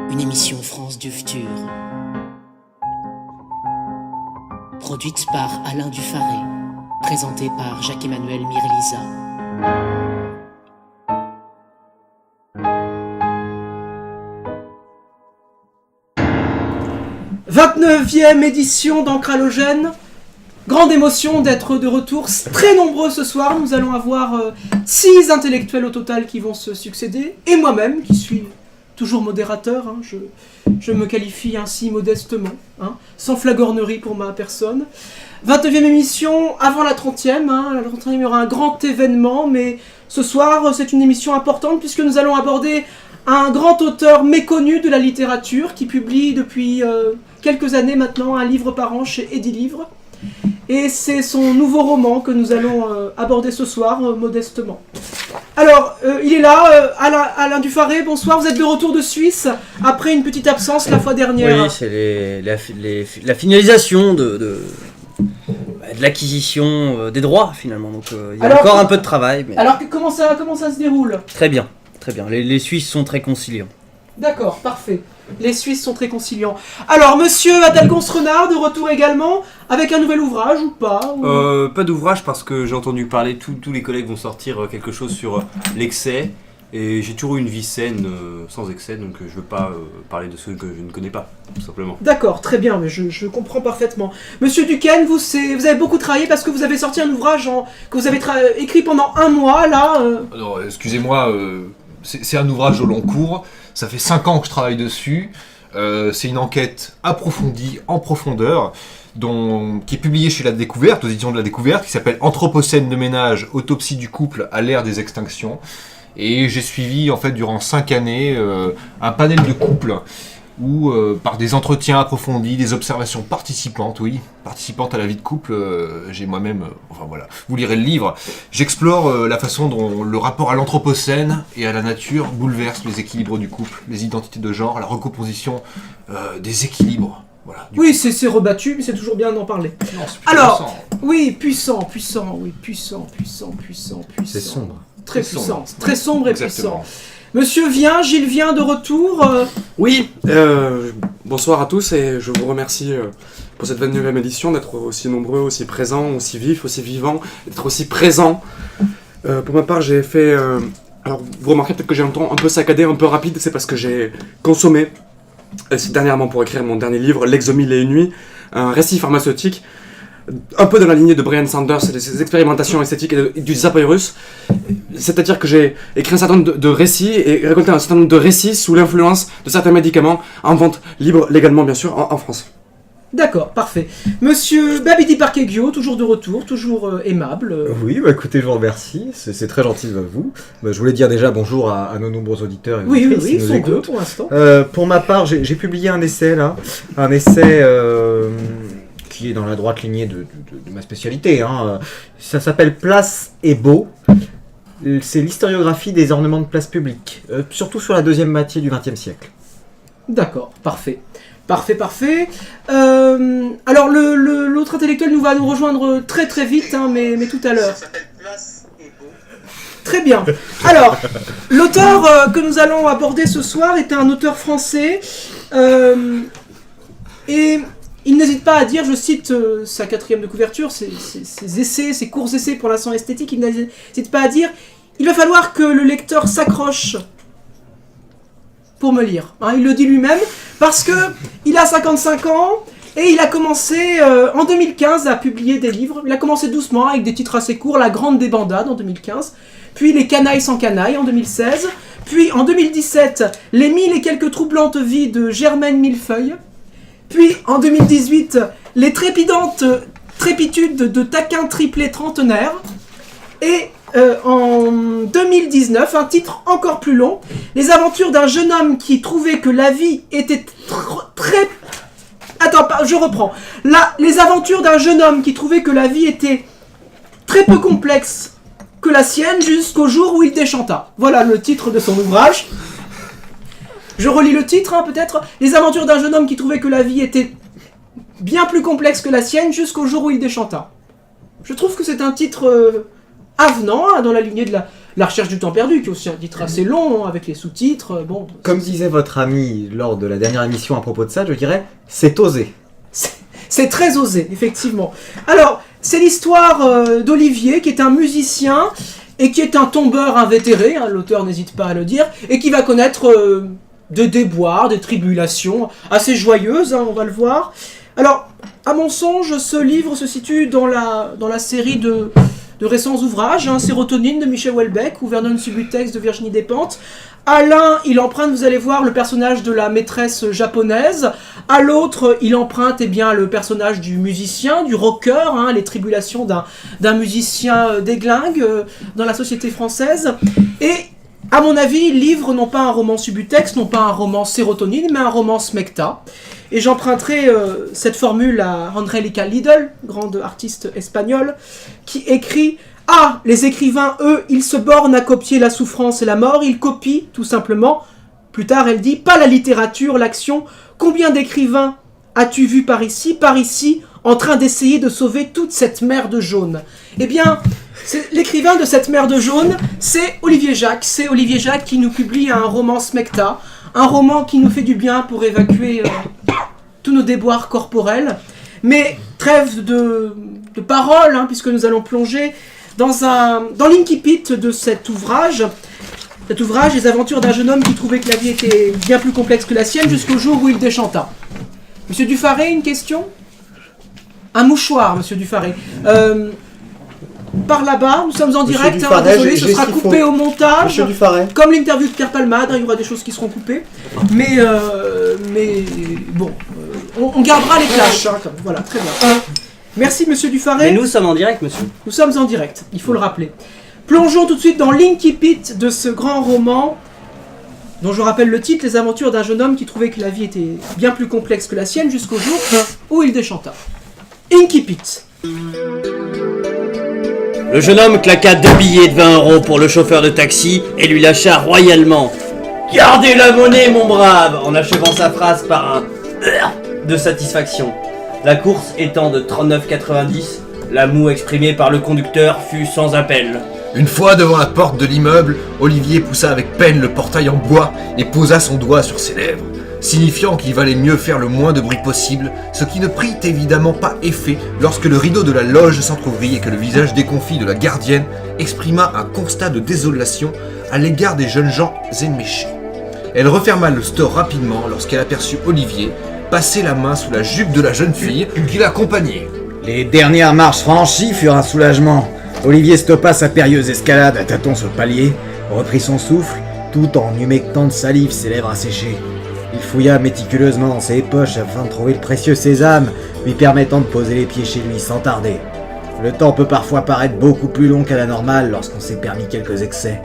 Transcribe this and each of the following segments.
Une émission France du futur. Produite par Alain Dufaré. Présentée par Jacques-Emmanuel Mirliza. 29e édition d'Ancralogène. Grande émotion d'être de retour, très nombreux ce soir. Nous allons avoir 6 intellectuels au total qui vont se succéder, et moi-même qui suis toujours modérateur, hein, je me qualifie ainsi modestement, hein, sans flagornerie pour ma personne. 29e émission avant la 30e, hein, la 30e il y aura un grand événement, mais ce soir c'est une émission importante puisque nous allons aborder un grand auteur méconnu de la littérature qui publie depuis quelques années maintenant un livre par an chez Edilivre. Et c'est son nouveau roman que nous allons aborder ce soir, modestement. Alors, il est là, Alain Dufaré, bonsoir, vous êtes de retour de Suisse, après une petite absence la fois dernière. Oui, c'est la finalisation de l'acquisition des droits, finalement, donc il y a encore un peu de travail. Mais... Alors, comment ça se déroule ? Très bien, les Suisses sont très conciliants. D'accord, parfait. Les Suisses sont très conciliants. Alors, monsieur Adalgons-Renard, de retour également, avec un nouvel ouvrage ou pas ou... Pas d'ouvrage parce que j'ai entendu parler, tous les collègues vont sortir quelque chose sur l'excès. Et j'ai toujours eu une vie saine, sans excès, donc je ne veux pas parler de ceux que je ne connais pas, tout simplement. D'accord, très bien, mais je comprends parfaitement. Monsieur Duquesne, vous avez beaucoup travaillé parce que vous avez sorti un ouvrage que vous avez écrit pendant un mois, là. Alors, excusez-moi, c'est un ouvrage au long cours. Ça fait 5 ans que je travaille dessus. C'est une enquête approfondie, en profondeur, qui est publiée chez La Découverte, aux éditions de La Découverte, qui s'appelle Anthropocène de ménage, autopsie du couple à l'ère des extinctions. Et j'ai suivi, en fait, durant 5 années, un panel de couples où, par des entretiens approfondis, des observations participantes à la vie de couple, j'ai moi-même, enfin voilà, vous lirez le livre, j'explore la façon dont le rapport à l'anthropocène et à la nature bouleverse les équilibres du couple, les identités de genre, la recomposition des équilibres. Voilà, oui, c'est rebattu, mais c'est toujours bien d'en parler. Non, alors, oui, puissant. C'est sombre. Très puissant, très sombre et Exactement. puissant. Monsieur Gilles vient de retour. Oui, bonsoir à tous et je vous remercie pour cette 29e édition d'être aussi nombreux, aussi présents, aussi vifs, aussi vivants, d'être aussi présents. Pour ma part, j'ai fait... alors, vous remarquez peut-être que j'ai un ton un peu saccadé, un peu rapide, c'est parce que j'ai consommé, dernièrement pour écrire mon dernier livre, L'exomie et une nuit, un récit pharmaceutique, un peu dans la lignée de Brian Sanders et de ses expérimentations esthétiques et du Zapayrus. C'est-à-dire que j'ai écrit un certain nombre de récits et récolté un certain nombre de récits sous l'influence de certains médicaments en vente libre, légalement bien sûr, en France. D'accord, parfait. Monsieur Babidi Parkeguio, toujours de retour, toujours aimable. Oui, écoutez, je vous remercie, c'est très gentil de vous. Je voulais dire déjà bonjour à nos nombreux auditeurs et oui, auditrices ils qui nous sont écoutent. deux pour l'instant. Pour ma part, j'ai publié un essai qui est dans la droite lignée de ma spécialité. Hein. Ça s'appelle Place et Beau. C'est l'historiographie des ornements de place publique, surtout sur la deuxième moitié du XXe siècle. D'accord, parfait. Alors, l'autre intellectuel va nous rejoindre très très vite, hein, mais tout à l'heure. Ça s'appelle Place et Beau. Très bien. Alors, l'auteur que nous allons aborder ce soir est un auteur français. Et il n'hésite pas à dire, je cite sa 4e de couverture, ses essais, ses courts essais pour l'instant esthétiques, il n'hésite pas à dire il va falloir que le lecteur s'accroche pour me lire. Hein, il le dit lui-même, parce que il a 55 ans et il a commencé en 2015 à publier des livres. Il a commencé doucement avec des titres assez courts, La Grande Débandade en 2015, puis Les Canailles sans canailles en 2016, puis en 2017, Les 1000 et quelques troublantes vies de Germaine Millefeuille, puis en 2018, Les trépidantes trépitudes de taquin triplé trentenaire, et en 2019, un titre encore plus long, Les aventures d'un jeune homme qui trouvait que la vie était très... Attends, je reprends. Les aventures d'un jeune homme qui trouvait que la vie était très peu complexe que la sienne jusqu'au jour où il déchanta. Voilà le titre de son ouvrage. Je relis le titre, hein, peut-être. Les aventures d'un jeune homme qui trouvait que la vie était bien plus complexe que la sienne jusqu'au jour où il déchanta. Je trouve que c'est un titre avenant, hein, dans la lignée de La recherche du temps perdu, qui est aussi un titre assez long, avec les sous-titres. Bon, Comme disait votre ami lors de la dernière émission à propos de ça, je dirais, c'est osé. c'est très osé, effectivement. Alors, c'est l'histoire d'Olivier, qui est un musicien et qui est un tombeur invétéré, hein, l'auteur n'hésite pas à le dire, et qui va connaître des déboires, des tribulations assez joyeuses, hein, on va le voir. Alors, à mon songe, ce livre se situe dans la série de récents ouvrages, hein, Sérotonine de Michel Houellebecq ou Vernon Subutex de Virginie Despentes. À l'un, il emprunte, vous allez voir, le personnage de la maîtresse japonaise. À l'autre, il emprunte le personnage du musicien, du rocker, hein, les tribulations d'un musicien déglingue dans la société française. Et, à mon avis, il livre non pas un roman Subutex, non pas un roman Sérotonine, mais un roman Smecta. Et j'emprunterai cette formule à Angélica Lidl, grande artiste espagnole, qui écrit « Ah, les écrivains, eux, ils se bornent à copier la souffrance et la mort, ils copient, tout simplement. » Plus tard, elle dit « Pas la littérature, l'action. Combien d'écrivains as-tu vu par ici, en train d'essayer de sauver toute cette merde jaune ?» Eh bien, l'écrivain de cette merde jaune, c'est Olivier Jacques. C'est Olivier Jacques qui nous publie un roman Smecta, un roman qui nous fait du bien pour évacuer tous nos déboires corporels. Mais trêve de paroles, hein, puisque nous allons plonger dans l'incipit de cet ouvrage. Cet ouvrage, les aventures d'un jeune homme qui trouvait que la vie était bien plus complexe que la sienne jusqu'au jour où il déchanta. Monsieur Dufaré, une question ? Un mouchoir, monsieur Dufaré. Par là-bas, nous sommes en Monsieur direct, Dufaré, désolé, ce sera coupé au montage. Monsieur Dufaré. Comme l'interview de Pierre Palmade, il y aura des choses qui seront coupées. Mais bon, on gardera les clashs. Hein, voilà, très bien. Merci, monsieur Dufaré. Et nous sommes en direct, monsieur. Nous sommes en direct, il faut le rappeler. Plongeons tout de suite dans l'incipit de ce grand roman, dont je rappelle le titre, Les aventures d'un jeune homme qui trouvait que la vie était bien plus complexe que la sienne jusqu'au jour où il déchanta. Incipit. Le jeune homme claqua 2 billets de 20 € pour le chauffeur de taxi et lui lâcha royalement « Gardez la monnaie, mon brave !» en achevant sa phrase par un « de satisfaction. La course étant de 39,90, la moue exprimée par le conducteur fut sans appel. Une fois devant la porte de l'immeuble, Olivier poussa avec peine le portail en bois et posa son doigt sur ses lèvres, signifiant qu'il valait mieux faire le moins de bruit possible, ce qui ne prit évidemment pas effet lorsque le rideau de la loge s'entr'ouvrit et que le visage déconfit de la gardienne exprima un constat de désolation à l'égard des jeunes gens éméchés. Elle referma le store rapidement lorsqu'elle aperçut Olivier passer la main sous la jupe de la jeune fille qui l'accompagnait. Les dernières marches franchies furent un soulagement. Olivier stoppa sa périlleuse escalade à tâtons sur le palier, reprit son souffle, tout en humectant de salive ses lèvres asséchées. Il fouilla méticuleusement dans ses poches afin de trouver le précieux sésame, lui permettant de poser les pieds chez lui sans tarder. Le temps peut parfois paraître beaucoup plus long qu'à la normale lorsqu'on s'est permis quelques excès.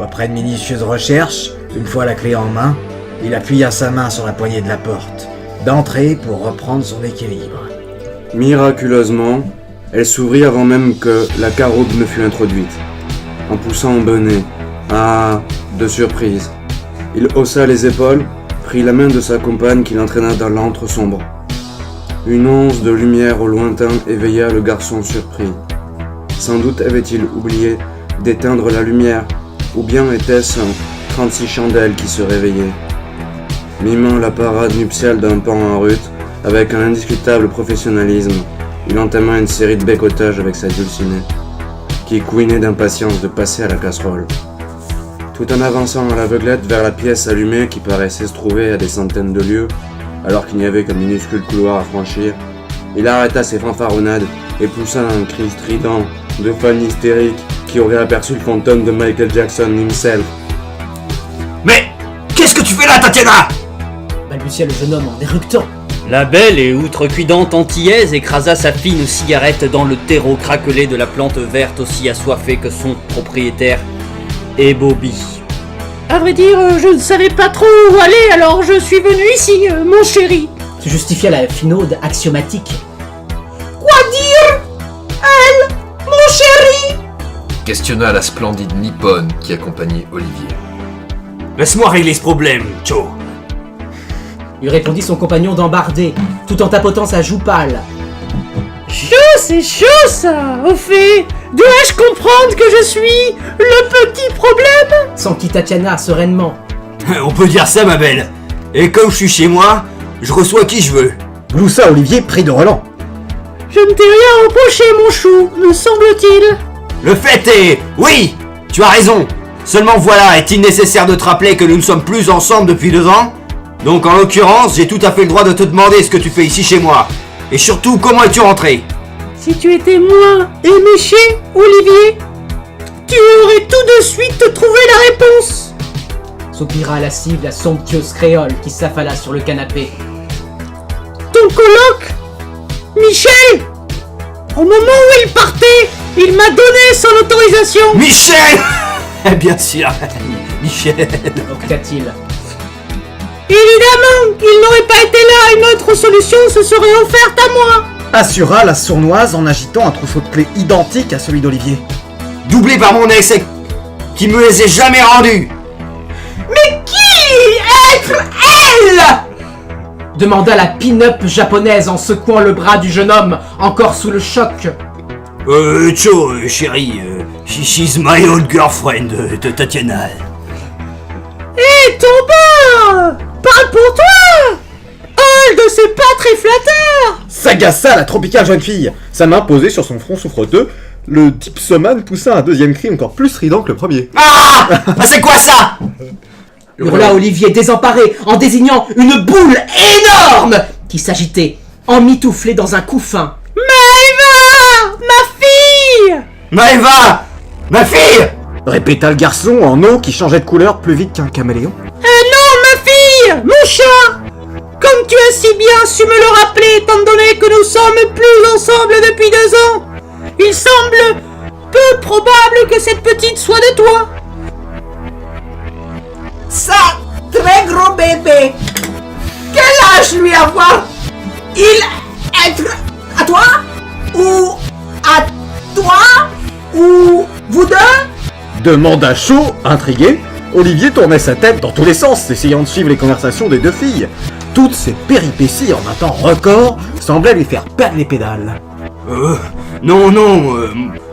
Après de minutieuses recherches, une fois la clé en main, il appuya sa main sur la poignée de la porte, d'entrée pour reprendre son équilibre. Miraculeusement, elle s'ouvrit avant même que la carotte ne fût introduite. En poussant un bonnet, ah, de surprise, il haussa les épaules, prit la main de sa compagne qui l'entraîna dans l'antre sombre. Une once de lumière au lointain éveilla le garçon surpris. Sans doute avait-il oublié d'éteindre la lumière, ou bien était-ce 36 chandelles qui se réveillaient. Mimant la parade nuptiale d'un pan en rut, avec un indiscutable professionnalisme, il entama une série de bécotages avec sa dulcinée, qui couinait d'impatience de passer à la casserole. Tout en avançant à l'aveuglette vers la pièce allumée qui paraissait se trouver à des centaines de lieues, alors qu'il n'y avait qu'un minuscule couloir à franchir, il arrêta ses fanfaronnades et poussa un cri strident de fan hystérique qui aurait aperçu le fantôme de Michael Jackson himself. « Mais qu'est-ce que tu fais là, Tatiana ?» balbutia le jeune homme en éructant. La belle et outrecuidante antillaise écrasa sa fine cigarette dans le terreau craquelé de la plante verte aussi assoiffée que son propriétaire, et Bobby. À vrai dire, je ne savais pas trop où aller, alors je suis venu ici, mon chéri. Se justifia la finaude axiomatique. Quoi dire ? Elle, mon chéri ? Questionna la splendide nippone qui accompagnait Olivier. Laisse-moi régler ce problème, Joe. Lui répondit son compagnon d'embarder, tout en tapotant sa joue pâle. Chaud, c'est chaud ça. Au fait, Dois-je comprendre que je suis le petit problème? S'enquit Tatiana sereinement. On peut dire ça, ma belle. Et comme je suis chez moi, je reçois qui je veux. Gloussa Olivier pris de relent. Je ne t'ai rien reproché, mon chou, me semble-t-il. Le fait est... Oui, tu as raison. Seulement voilà, est-il nécessaire de te rappeler que nous ne sommes plus ensemble depuis 2 ans? Donc en l'occurrence, j'ai tout à fait le droit de te demander ce que tu fais ici chez moi. Et surtout, comment es-tu rentré? Si tu étais moi et Miché, Olivier, tu aurais tout de suite trouvé la réponse. Soupira lascive la somptueuse créole qui s'affala sur le canapé. Ton coloc, Michel, au moment où il partait, il m'a donné son autorisation. Michel. Bien sûr, Michel. Octa-t-il. Évidemment qu'il n'aurait pas été là, une autre solution se serait offerte à moi. Assura la sournoise en agitant un trousseau de clés identique à celui d'Olivier. Doublé par mon ex qui me les ait jamais rendus. Mais qui être elle? Demanda la pin-up japonaise en secouant le bras du jeune homme, encore sous le choc. Chérie, she's my old girlfriend, Tatiana. Hé, Tomba, parle pour toi. Old, c'est pas très flatteur. S'agaça la tropicale jeune fille. Sa main posée sur son front souffreteux, le dipsomane poussa un deuxième cri encore plus strident que le premier. Ah, c'est quoi ça? Hurla Olivier désemparé en désignant une boule énorme qui s'agitait, emmitouflée dans un couffin. Maëva, ma fille. Maëva, ma fille! Répéta le garçon en eau qui changeait de couleur plus vite qu'un caméléon. Non, ma fille, mon chat. Comme tu as si bien su me le rappeler, étant donné que nous sommes plus ensemble depuis 2 ans, il semble peu probable que cette petite soit de toi. Ça, très gros bébé. Quel âge lui avoir? Il être à toi? Ou à toi? Ou vous deux? Demanda chaud, intrigué. Olivier tournait sa tête dans tous les sens, essayant de suivre les conversations des 2 filles. Toutes ces péripéties en un temps record semblaient lui faire perdre les pédales. Non,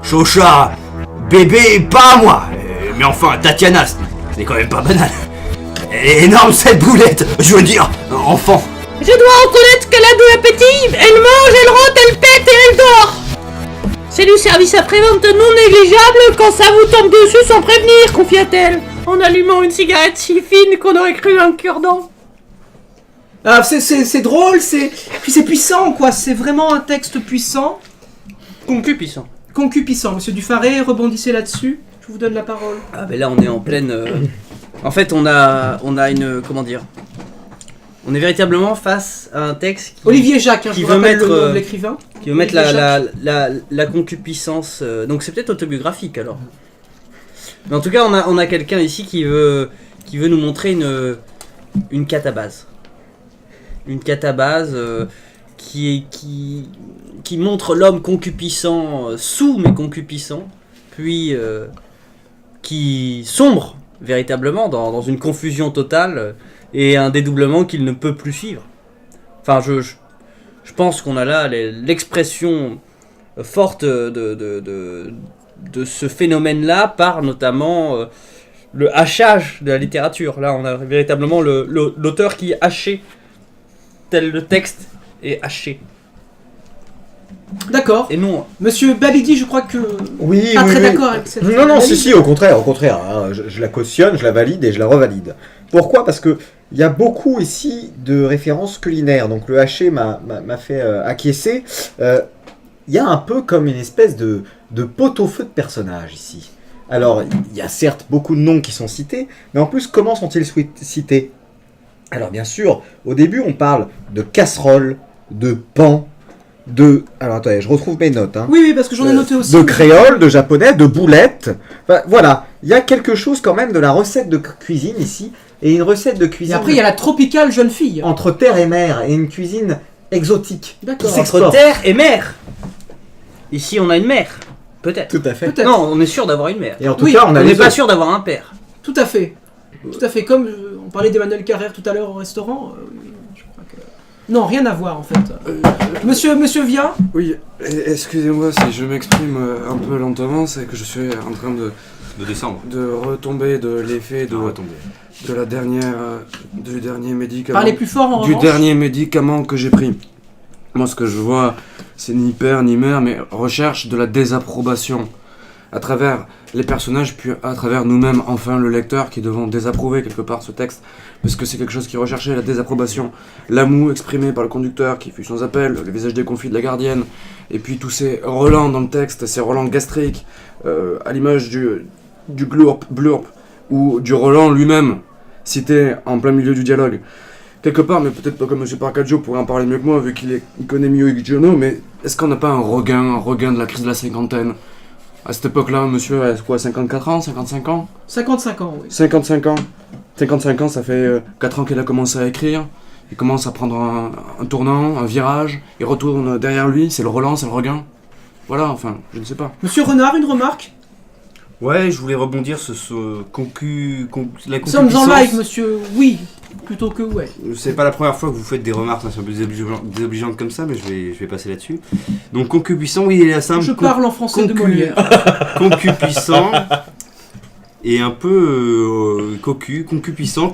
Chocha, bébé, pas moi. Mais enfin, Tatiana, c'est quand même pas banal. Elle est énorme cette boulette, je veux dire, enfant. Je dois reconnaître qu'elle a de l'appétit, elle mange, elle rote, elle pète et elle dort. C'est du service après-vente non négligeable quand ça vous tombe dessus sans prévenir, confia-t-elle, en allumant une cigarette si fine qu'on aurait cru un cure-dent. Ah, c'est drôle, puis c'est puissant, quoi. C'est vraiment un texte puissant. Concupissant. Concupissant. Monsieur Dufaré, rebondissez là-dessus. Je vous donne la parole. Ah ben là on est en pleine... En fait on a une... Comment dire? On est véritablement face à un texte qui... Olivier Jacques, hein, qui je vous veut rappelle mettre, le nom de l'écrivain. Qui veut mettre la concupiscence... donc c'est peut-être autobiographique alors. Mais en tout cas on a quelqu'un ici qui veut nous montrer une catabase. Une catabase qui montre l'homme concupissant sous mais concupissant, puis qui sombre véritablement dans une confusion totale et un dédoublement qu'il ne peut plus suivre. Enfin, je pense qu'on a là l'expression forte de ce phénomène-là par notamment le hachage de la littérature. Là, on a véritablement l'auteur qui est haché, tel le texte est haché. D'accord. Et non. Monsieur Babidi, je crois que... Oui, pas oui, très oui. d'accord avec cette... Non, si, au contraire. Hein, je la cautionne, je la valide et je la revalide. Pourquoi? Parce que il y a beaucoup ici de références culinaires. Donc le haché m'a fait acquiescer. Il y a un peu comme une espèce de pot-au-feu de personnages ici. Alors, il y a certes beaucoup de noms qui sont cités, mais en plus, comment sont-ils cités? Alors bien sûr, au début, on parle de casserole, de pan, de... Alors attendez, je retrouve mes notes. Hein. Oui, parce que j'en ai noté aussi. De créole, de japonais, de boulettes. Enfin, voilà, il y a quelque chose quand même de la recette de cuisine ici, et une recette de cuisine... Et après, il y a la tropicale jeune fille. Entre terre et mer, et une cuisine exotique. D'accord. Entre terre et mer. Ici, on a une mère. Peut-être. Tout à fait. Peut-être. Non, on est sûr d'avoir une mère. Et en tout Oui, cas, on On n'est a pas sûr d'avoir un père. Tout à fait. Tout à fait. Comme on parlait d'Emmanuel Carrère tout à l'heure au restaurant, je crois que... Non, rien à voir en fait. Monsieur Via. Oui, excusez-moi si je m'exprime un peu lentement, c'est que je suis en train de descendre. De retomber de l'effet de la dernière, du dernier médicament. Parlez plus fort en Du revanche. dernier médicament que j'ai pris. Moi, ce que je vois, c'est ni père ni mère, mais recherche de la désapprobation. À travers les personnages, puis à travers nous-mêmes, enfin le lecteur, qui devons désapprouver quelque part ce texte, parce que c'est quelque chose qui recherchait la désapprobation. L'amour exprimé par le conducteur, qui fut sans appel, le visage déconfit de la gardienne, et puis tous ces relents dans le texte, ces relents gastriques, à l'image du glurp, blurp, ou du Roland lui-même, cité en plein milieu du dialogue. Quelque part, mais peut-être pas comme M. Parcaggio pourrait en parler mieux que moi, vu qu'il connaît mieux Giono, mais est-ce qu'on n'a pas un regain de la crise de la cinquantaine? À cette époque-là, monsieur a quoi, 54 ans, 55 ans 55 ans, oui. 55 ans. 55 ans, ça fait 4 ans qu'il a commencé à écrire. Il commence à prendre un tournant, un virage. Il retourne derrière lui, c'est le Roland, c'est le regain. Voilà, enfin, je ne sais pas. Monsieur Renard, une remarque? Ouais, je voulais rebondir sur la Nous concupiscence. sommes en live, monsieur. Oui, plutôt que ouais. C'est pas la première fois que vous faites des remarques un peu désobligeantes comme ça, mais je vais passer là-dessus. Donc concupiscent, oui, il est assez Je parle en français de Molière. Concupiscent et un peu concupiscent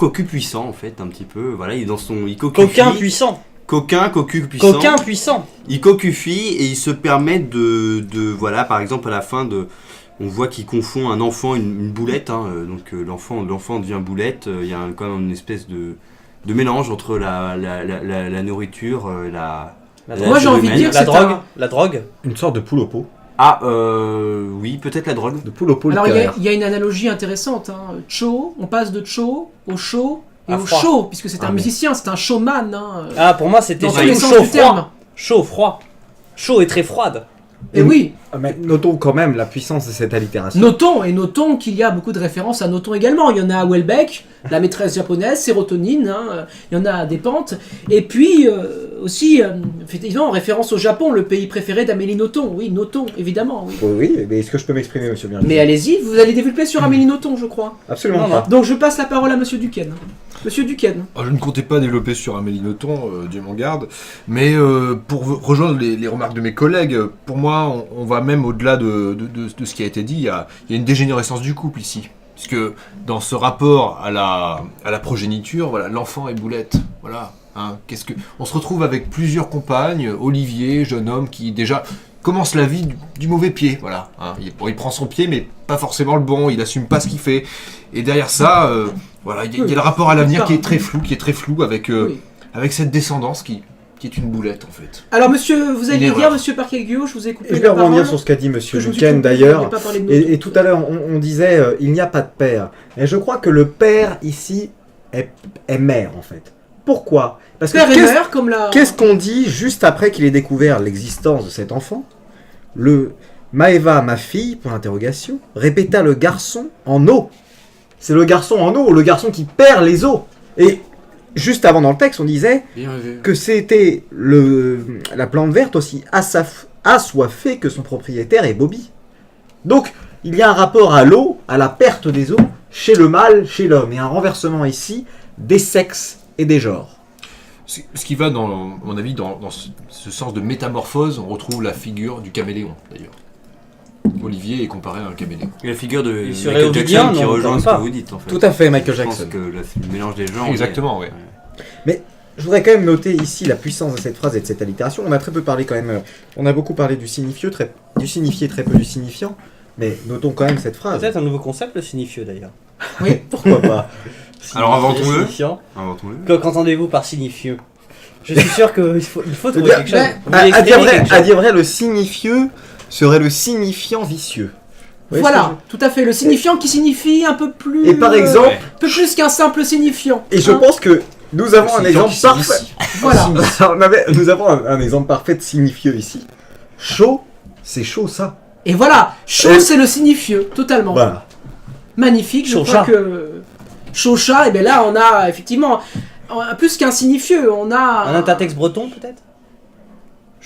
en fait, un petit peu. Voilà, il est dans son... Il cocufie. Coquin puissant. Coquin puissant. Coquin puissant. Il cocufie et il se permet de voilà, par exemple à la fin de... On voit qu'il confond un enfant, une boulette, hein, donc l'enfant devient boulette, il y a quand même une espèce de mélange entre la nourriture, Moi j'ai envie de dire que la drogue. Une sorte de poule au pot. Ah, oui, peut-être la drogue. De poule au pot. Alors il y a une analogie intéressante. Hein. Cho, on passe de Cho au chaud et au froid. chaud, puisque c'est un musicien, c'est un showman. Hein, Ah, pour moi c'était dans tous les sens chaud du terme. froid. Chaud froid. Chaud et très froide. Et oui. Mais notons quand même la puissance de cette allitération. Notons qu'il y a beaucoup de références à Noton également. Il y en a à Welbeck, la maîtresse japonaise, sérotonine, hein, il y en a à Despentes. Et puis aussi, effectivement, en référence au Japon, le pays préféré d'Amélie Nothomb. Oui, Nothomb, évidemment. Oui, Oui, mais est-ce que je peux m'exprimer, monsieur Bianchi? mais allez-y, vous allez développer sur Amélie Nothomb, je crois. Absolument pas. Donc je passe la parole à monsieur Duquesne. Monsieur Duquesne. Je ne comptais pas développer sur Amélie Nothomb, Dieu m'en garde, mais pour rejoindre les remarques de mes collègues, pour moi, on va même au-delà de ce qui a été dit, il y a une dégénérescence du couple ici. Puisque dans ce rapport à la progéniture, voilà, l'enfant est boulette, voilà. Hein, on se retrouve avec plusieurs compagnes, Olivier, jeune homme qui déjà commence la vie du mauvais pied, voilà. Hein. Il prend son pied, mais pas forcément le bon, il assume pas ce qu'il fait. Et derrière ça, voilà, il y a le rapport à l'avenir qui est très flou, avec cette descendance qui est une boulette en fait. Alors monsieur, vous allez dire, monsieur Parcaggio, je vous ai coupé Je la vais parole. rebondir sur ce qu'a dit monsieur Je me suis Duquesne trompé, d'ailleurs. je n'ai pas parlé de Nothomb. Et tout à l'heure, on disait il n'y a pas de père. Et je crois que le père ici est mère en fait. Pourquoi? Parce que Père et mère, comme la... qu'est-ce qu'on dit juste après qu'il ait découvert l'existence de cet enfant? Maëva, ma fille, pour l'interrogation, répéta le garçon en eau. C'est le garçon en eau, le garçon qui perd les os. Et juste avant dans le texte, on disait que c'était la plante verte aussi assoiffée que son propriétaire est Bobby. Donc, il y a un rapport à l'eau, à la perte des os, chez le mâle, chez l'homme, et un renversement ici des sexes et des genres. Ce qui va, à mon avis, dans ce sens de métamorphose, on retrouve la figure du caméléon, d'ailleurs. Olivier est comparé à un caméléon. Et la figure de Michael Michael Jackson qui non, rejoint ce pas. que vous dites, en fait. Tout à fait, Michael Je Jackson. pense que le mélange des genres... Exactement, oui. Mais je voudrais quand même noter ici la puissance de cette phrase et de cette allitération. On a très peu parlé quand même, on a beaucoup parlé du signifié, très peu du signifiant, mais notons quand même cette phrase. Peut-être un nouveau concept, le signifieux d'ailleurs. Oui, pourquoi pas. Alors inventons-le. Signifiant. Inventons-le. Qu'entendez-vous par signifieux? Je suis sûr qu'il faut trouver quelque chose. Vous À voulez dire exprimer quelque chose. vrai, le signifieux serait le signifiant vicieux. Vous voyez Voilà, tout à fait, le signifiant qui signifie un peu plus... Et par exemple... un peu plus qu'un simple signifiant. Et je hein. pense que nous avons un exemple parfait. Voilà. Nous avons un exemple parfait de signifieux ici. Chaud, c'est chaud ça. Et voilà, chaud c'est le signifieux, totalement. Voilà. Magnifique, je Chaud-chat. crois que... Chaud-chat, et bien là on a effectivement, plus qu'un signifieux, on a... Un intertexte breton peut-être?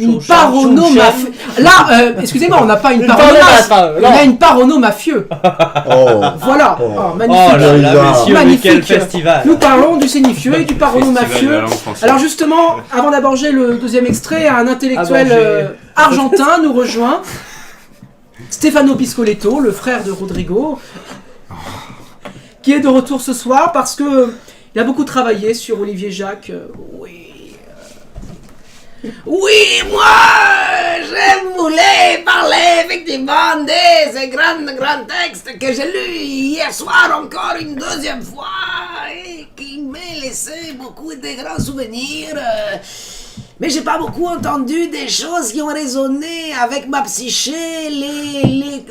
Une paronomafie. Là, excusez-moi, on n'a pas une paronomasse. On a une paronomafieux. Oh. Voilà. Oh. Oh, magnifique. Oh là là, messieurs, mais Magnifique. quel festival. Nous parlons du sénifieux et du Festival de paronomafieux. la langue française. Alors justement, avant d'aborder le deuxième extrait, un intellectuel argentin nous rejoint. Stefano Piscoletto, le frère de Rodrigo, qui est de retour ce soir parce que il a beaucoup travaillé sur Olivier Jacques. Oui, moi, je voulais parler effectivement de ce grand texte que j'ai lu hier soir encore une deuxième fois et qui m'a laissé beaucoup de grands souvenirs. Mais j'ai pas beaucoup entendu des choses qui ont résonné avec ma psyché,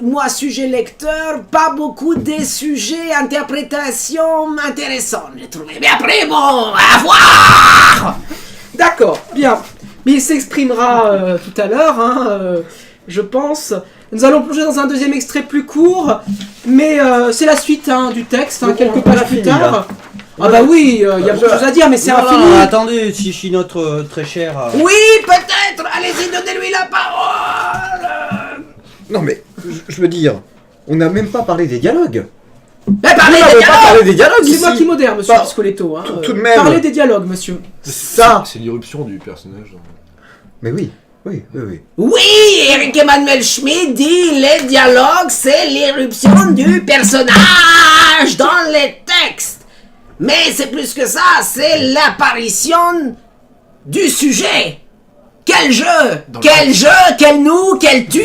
moi sujet lecteur, pas beaucoup de sujets, interprétations intéressantes, j'ai trouvé. Mais après, bon, à voir. D'accord, bien. Mais il s'exprimera tout à l'heure, je pense. Nous allons plonger dans un deuxième extrait plus court, mais c'est la suite du texte, quelques pages plus tard. Ah bah oui, il y a beaucoup de choses à dire, mais c'est infini. Attendez, Chichi, notre très cher... Oui, peut-être. Allez-y, donnez-lui la parole. Non mais, je veux dire, on n'a même pas parlé des dialogues. Mais parlez des dialogues C'est ici. moi qui modère, monsieur Piscoletto. Tout de même. Parlez des dialogues, monsieur. Ça. C'est l'irruption du personnage. Mais oui. Oui, Eric Emmanuel Schmitt dit les dialogues, c'est l'éruption du personnage dans les textes. Mais c'est plus que ça, c'est l'apparition du sujet. Quel jeu, quel nous, quel tu.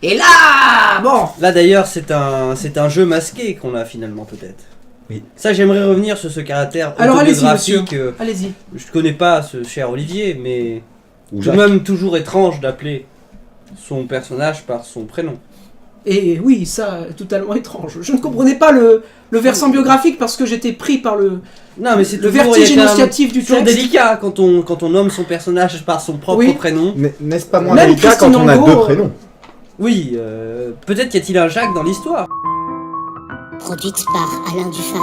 Et là, bon. Là d'ailleurs, c'est un jeu masqué qu'on a finalement peut-être. Oui. Ça, j'aimerais revenir sur ce caractère Alors allez-y, monsieur. autobiographique. Allez-y. Je connais pas ce cher Olivier, mais Ou tout de même toujours étrange d'appeler son personnage par son prénom. Et oui, ça, totalement étrange. Je ne comprenais pas le versant biographique parce que j'étais pris par le toujours, vertige il y a quand même énonciatif du toujours texte. délicat quand on nomme son personnage par son propre prénom. N'est-ce pas moins Même délicat quand Christine on a Angot, deux prénoms? Oui, peut-être y a-t-il un Jacques dans l'histoire. Produite par Alain Dufaré.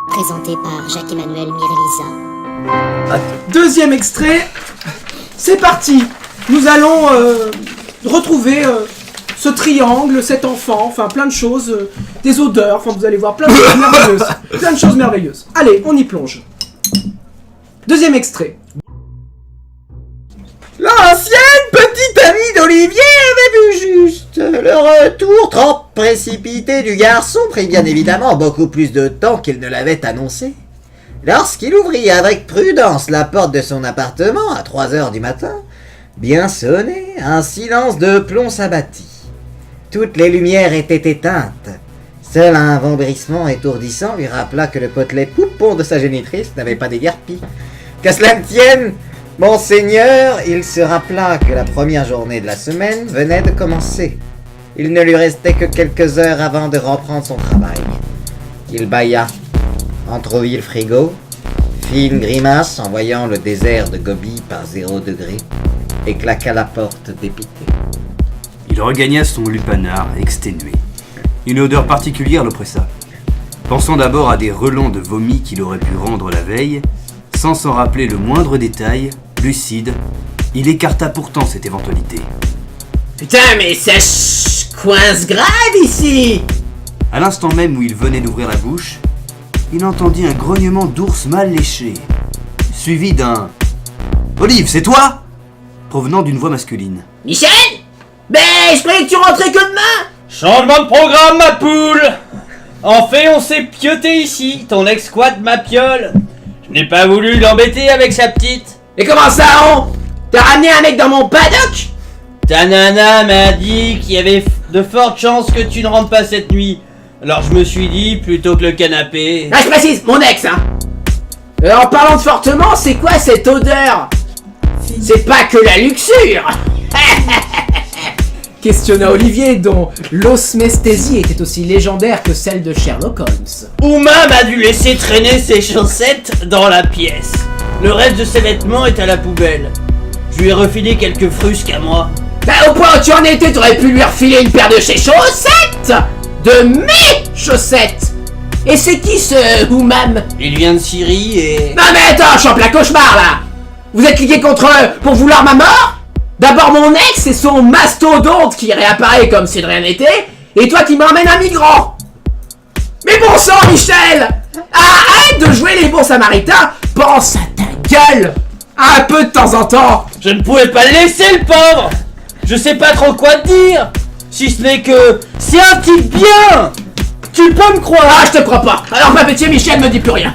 Présentée par Jacques-Emmanuel Mireliza. Deuxième extrait. C'est parti. Nous allons retrouver ce triangle, cet enfant, enfin plein de choses, des odeurs, enfin vous allez voir plein de choses merveilleuses. Plein de choses merveilleuses. Allez, on y plonge. Deuxième extrait. L'ancienne petite amie d'Olivier avait vu juste. Le retour trop précipité du garçon prit bien évidemment beaucoup plus de temps qu'il ne l'avait annoncé. Lorsqu'il ouvrit avec prudence la porte de son appartement à 3 heures du matin, bien sonné, un silence de plomb s'abattit. Toutes les lumières étaient éteintes. Seul un vombrissement étourdissant lui rappela que le potelet poupon de sa génitrice n'avait pas déguerpi. Qu'à cela ne tienne, Monseigneur, il se rappela que la première journée de la semaine venait de commencer. Il ne lui restait que quelques heures avant de reprendre son travail. Il bâilla, entrouvit le frigo, fit une grimace en voyant le désert de Gobi par 0 degré, et claqua la porte dépité. Il regagna son lupanar, exténué. Une odeur particulière l'oppressa. Pensant d'abord à des relents de vomi qu'il aurait pu rendre la veille, sans s'en rappeler le moindre détail, lucide, il écarta pourtant cette éventualité. Putain, mais ça coince grave ici. À l'instant même où il venait d'ouvrir la bouche, il entendit un grognement d'ours mal léché, suivi d'un « Olive, c'est toi ?» provenant d'une voix masculine. Michel? Ben, je croyais que tu rentrais que demain. Changement de programme, ma poule. En fait, on s'est pioté ici. Ton ex-squat ma piole. Je n'ai pas voulu l'embêter avec sa petite. Et comment ça, on? T'as ramené un mec dans mon paddock? Ta nana m'a dit qu'il y avait de fortes chances que tu ne rentres pas cette nuit. Alors je me suis dit, plutôt que le canapé... Là, je précise, mon ex, hein. En parlant de fortement, c'est quoi cette odeur? C'est pas que la luxure. Questionna Olivier, dont l'osmesthésie était aussi légendaire que celle de Sherlock Holmes. Ouma m'a dû laisser traîner ses chaussettes dans la pièce. Le reste de ses vêtements est à la poubelle. Je lui ai refilé quelques frusques à moi. Bah, au point où tu en étais, t'aurais pu lui refiler une paire de ses chaussettes. De mes chaussettes. Et c'est qui ce Oumam? Il vient de Syrie et... Non mais attends, je suis en plein cauchemar là. Vous êtes cliqué contre eux pour vouloir ma mort? D'abord mon ex et son mastodonte qui réapparaît comme si de rien n'était, et toi qui m'emmènes un migrant. Mais bon sang, Michel! Arrête de jouer les bons samaritains! Pense à ta gueule! Un peu de temps en temps! Je ne pouvais pas le laisser, le pauvre. Je sais pas trop quoi te dire. Si ce n'est que c'est un type bien. Tu peux me croire. Ah, je te crois pas! Alors ma petite Michel me dit plus rien.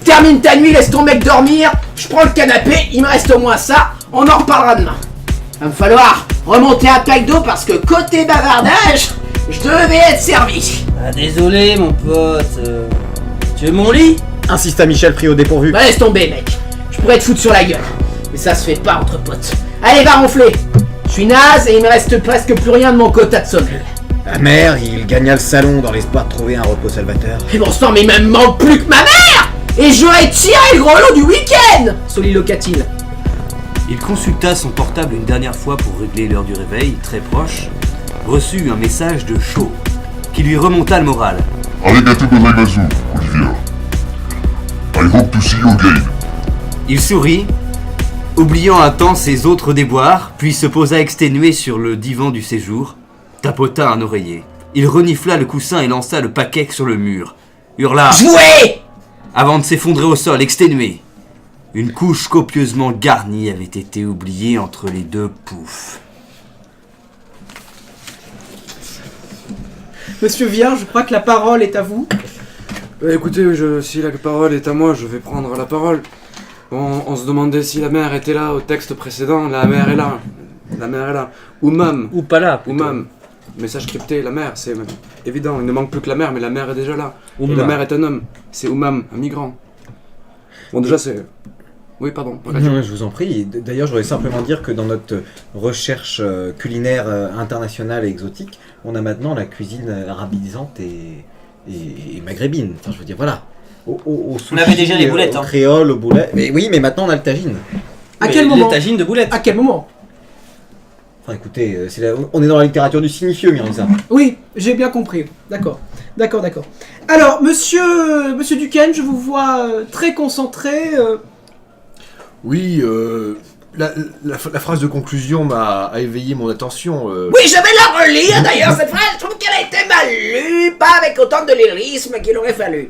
Termine ta nuit, laisse ton mec dormir, je prends le canapé, il me reste au moins ça, on en reparlera demain. Va me falloir remonter un pack d'eau parce que côté bavardage, je devais être servi. Ah, désolé, mon pote. Tu veux mon lit? Insista Michel pris au dépourvu. Bah laisse tomber, mec. Je pourrais te foutre sur la gueule. Mais ça se fait pas entre potes. Allez, va ronfler. Je suis naze et il me reste presque plus rien de mon quota de sommeil. Amer, il gagna le salon dans l'espoir de trouver un repos salvateur. Et bon sang, mais il me manque plus que ma mère! Et j'aurais tiré le gros lot du week-end! Soliloqua-t-il. Il consulta son portable une dernière fois pour régler l'heure du réveil, très proche, reçut un message de Shaw, qui lui remonta le moral. Arigato gozaimasu, Olivia. I hope to see you again. Il sourit, oubliant un temps ses autres déboires, puis se posa exténué sur le divan du séjour, tapota un oreiller. Il renifla le coussin et lança le paquet sur le mur, hurla « Jouez !» avant de s'effondrer au sol, exténué. Une couche copieusement garnie avait été oubliée entre les deux poufs. Monsieur Vien, je crois que la parole est à vous. Écoutez, si la parole est à moi, je vais prendre la parole. On se demandait si la mère était là au texte précédent. La mère est là. La mère est là. Oumam. Ou pas là. Oumam. Message crypté, la mère, c'est évident. Il ne manque plus que la mère, mais la mère est déjà là. Oumam. Et la mère est un homme. C'est Oumam, un migrant. Bon, déjà, c'est... Oui, pardon. Non, je vous en prie. D'ailleurs, je voudrais simplement dire que dans notre recherche culinaire internationale et exotique, on a maintenant la cuisine arabisante et maghrébine. Enfin, je veux dire, voilà. Au On avait déjà les boulettes. Au créole, au boulet. Mais oui, mais maintenant on a le tagine. À quel moment? Les tagines de boulettes. À quel moment? Enfin, écoutez, on est dans la littérature du signifieux, Mirisa. Oui, j'ai bien compris. D'accord. Alors, monsieur Duquesne, je vous vois très concentré. Oui, la phrase de conclusion a éveillé mon attention. Oui, je vais la relire d'ailleurs, cette phrase, je trouve qu'elle a été mal lue, pas avec autant de lyrisme qu'il aurait fallu.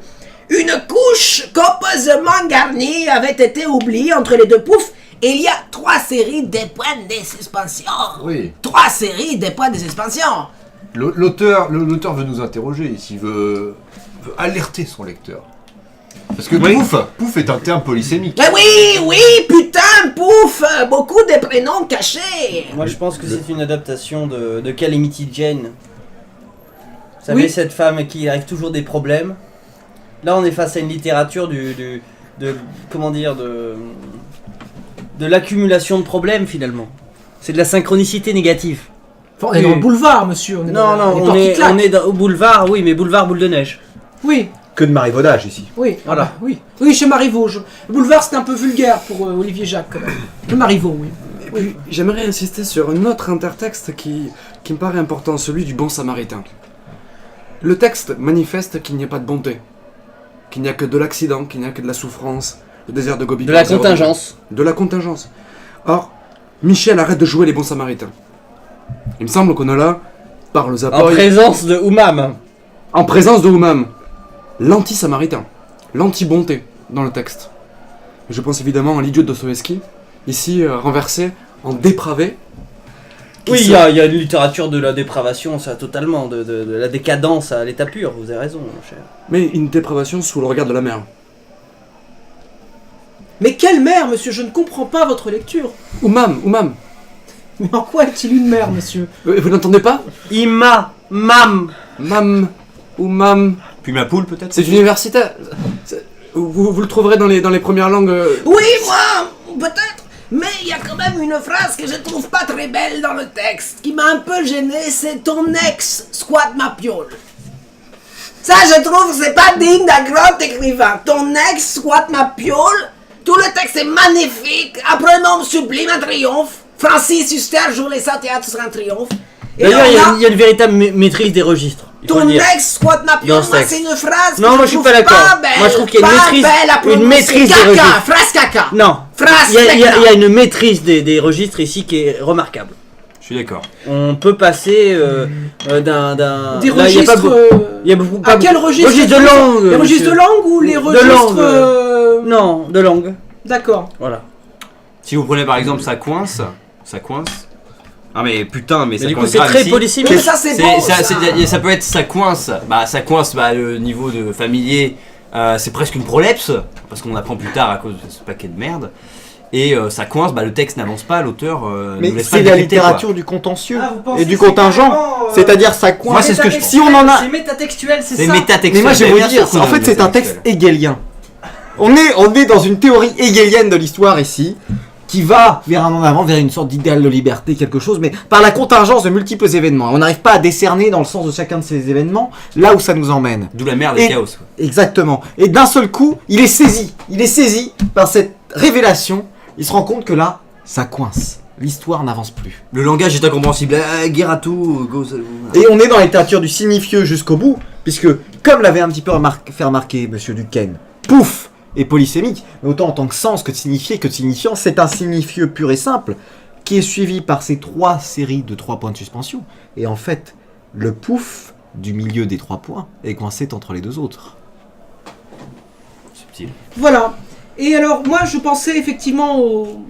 Une couche copieusement garnie avait été oubliée entre les deux poufs, et il y a 3 séries de points de suspension. Oui. 3 séries de points de suspension. L'auteur veut nous interroger ici, veut alerter son lecteur. Parce que oui. Pouf est un terme polysémique. Mais oui, putain, pouf, beaucoup de prénoms cachés. Moi je pense que c'est une adaptation de Calamity Jane. Vous savez, Oui. cette femme qui arrive toujours des problèmes. Là on est face à une littérature de l'accumulation de problèmes finalement. C'est de la synchronicité négative. Enfin, on est dans le boulevard, monsieur. On est au boulevard, oui, mais boulevard boule de neige. Oui, Que de marivaudage ici. oui. Voilà. Ah bah, oui, chez Marivaux. Le boulevard, c'est un peu vulgaire pour Olivier Jacques, quand même. Le Marivaux, oui. Et puis, j'aimerais insister sur un autre intertexte qui me paraît important, celui du bon samaritain. Le texte manifeste qu'il n'y a pas de bonté, qu'il n'y a que de l'accident, qu'il n'y a que de la souffrance, le désert de Gobi. De la contingence. De la contingence. Or, Michel arrête de jouer les bons samaritains. Il me semble qu'on a là, par le En Zapoy, présence de Oumam. en présence de Oumam, l'anti-samaritain, l'anti-bonté dans le texte. Je pense évidemment à l'idiot de Dostoïevski, ici renversé en dépravé. Oui, il y a une littérature de la dépravation, ça totalement, de la décadence à l'état pur, vous avez raison, mon cher. Mais une dépravation sous le regard de la mer. Mais quelle mère, monsieur? Je ne comprends pas votre lecture. Oumam. Mais en quoi est-il une mère, monsieur? Vous n'entendez pas? Mam. Oumam. Puis ma poule peut-être. C'est universitaire. Vous le trouverez dans les premières langues. Oui, moi, peut-être. Mais il y a quand même une phrase que je trouve pas très belle dans le texte, qui m'a un peu gêné, c'est ton ex squatte ma piole. Ça, je trouve, c'est pas digne d'un grand écrivain. Ton ex squatte ma piole. Tout le texte est magnifique. Après un homme sublime, un triomphe. Francis Huster joue les 100 théâtres sur un triomphe. Et D'ailleurs, il y a une véritable maîtrise des registres. ton ex squatte ma piole, moi c'est une phrase Non, que moi je suis trouve pas d'accord. belle, Moi je trouve qu'il y a une maîtrise des registres. Phrase caca. Non, Phrase il y a une maîtrise des registres ici qui est remarquable. Je suis d'accord. On peut passer d'un... Des là, registres... il y a beaucoup, à quel registre? Registre de langue. Les registres de langue ou les registres... Non, de langue. D'accord. Voilà. Si vous prenez par exemple ça coince. Ah mais putain, mais ça du coup coince c'est grave très ici. polysémique. Mais ça c'est bon Ça peut être ça coince. Ça coince le niveau de familier. C'est presque une prolepse parce qu'on apprend plus tard à cause de ce paquet de merde. Et ça coince, le texte n'avance pas, l'auteur mais nous laisse pas c'est la décrypter, littérature du contentieux Ah, vous pensez et du que c'est contingent. carrément, C'est-à-dire ça coince. Moi, c'est ce que je- Si on en a. C'est métatextuel, c'est C'est ça métatextuel. Mais moi je vais bien vous dire, sûr en qu'on fait a c'est un métatextuel. texte hegelien. On est dans une théorie hegelienne de l'histoire ici, qui va vers un en avant, vers une sorte d'idéal de liberté, quelque chose, mais par la contingence de multiples événements. On n'arrive pas à décerner dans le sens de chacun de ces événements là où ça nous emmène. D'où la merde et Et- le chaos. Quoi. Exactement. Et d'un seul coup, il est saisi par cette révélation. Il se rend compte que là, ça coince. L'histoire n'avance plus. Le langage est incompréhensible. Guerre à tout. Et on est dans la littérature du signifieux jusqu'au bout, puisque, comme l'avait un petit peu fait remarquer Monsieur Duquesne, pouf est polysémique, mais autant en tant que sens que de signifié que de signifiant, c'est un signifieux pur et simple, qui est suivi par ces 3 séries de 3 points de suspension. Et en fait, le pouf du milieu des 3 points est coincé entre les 2 autres. Subtil. Voilà. Et alors, moi, je pensais effectivement au...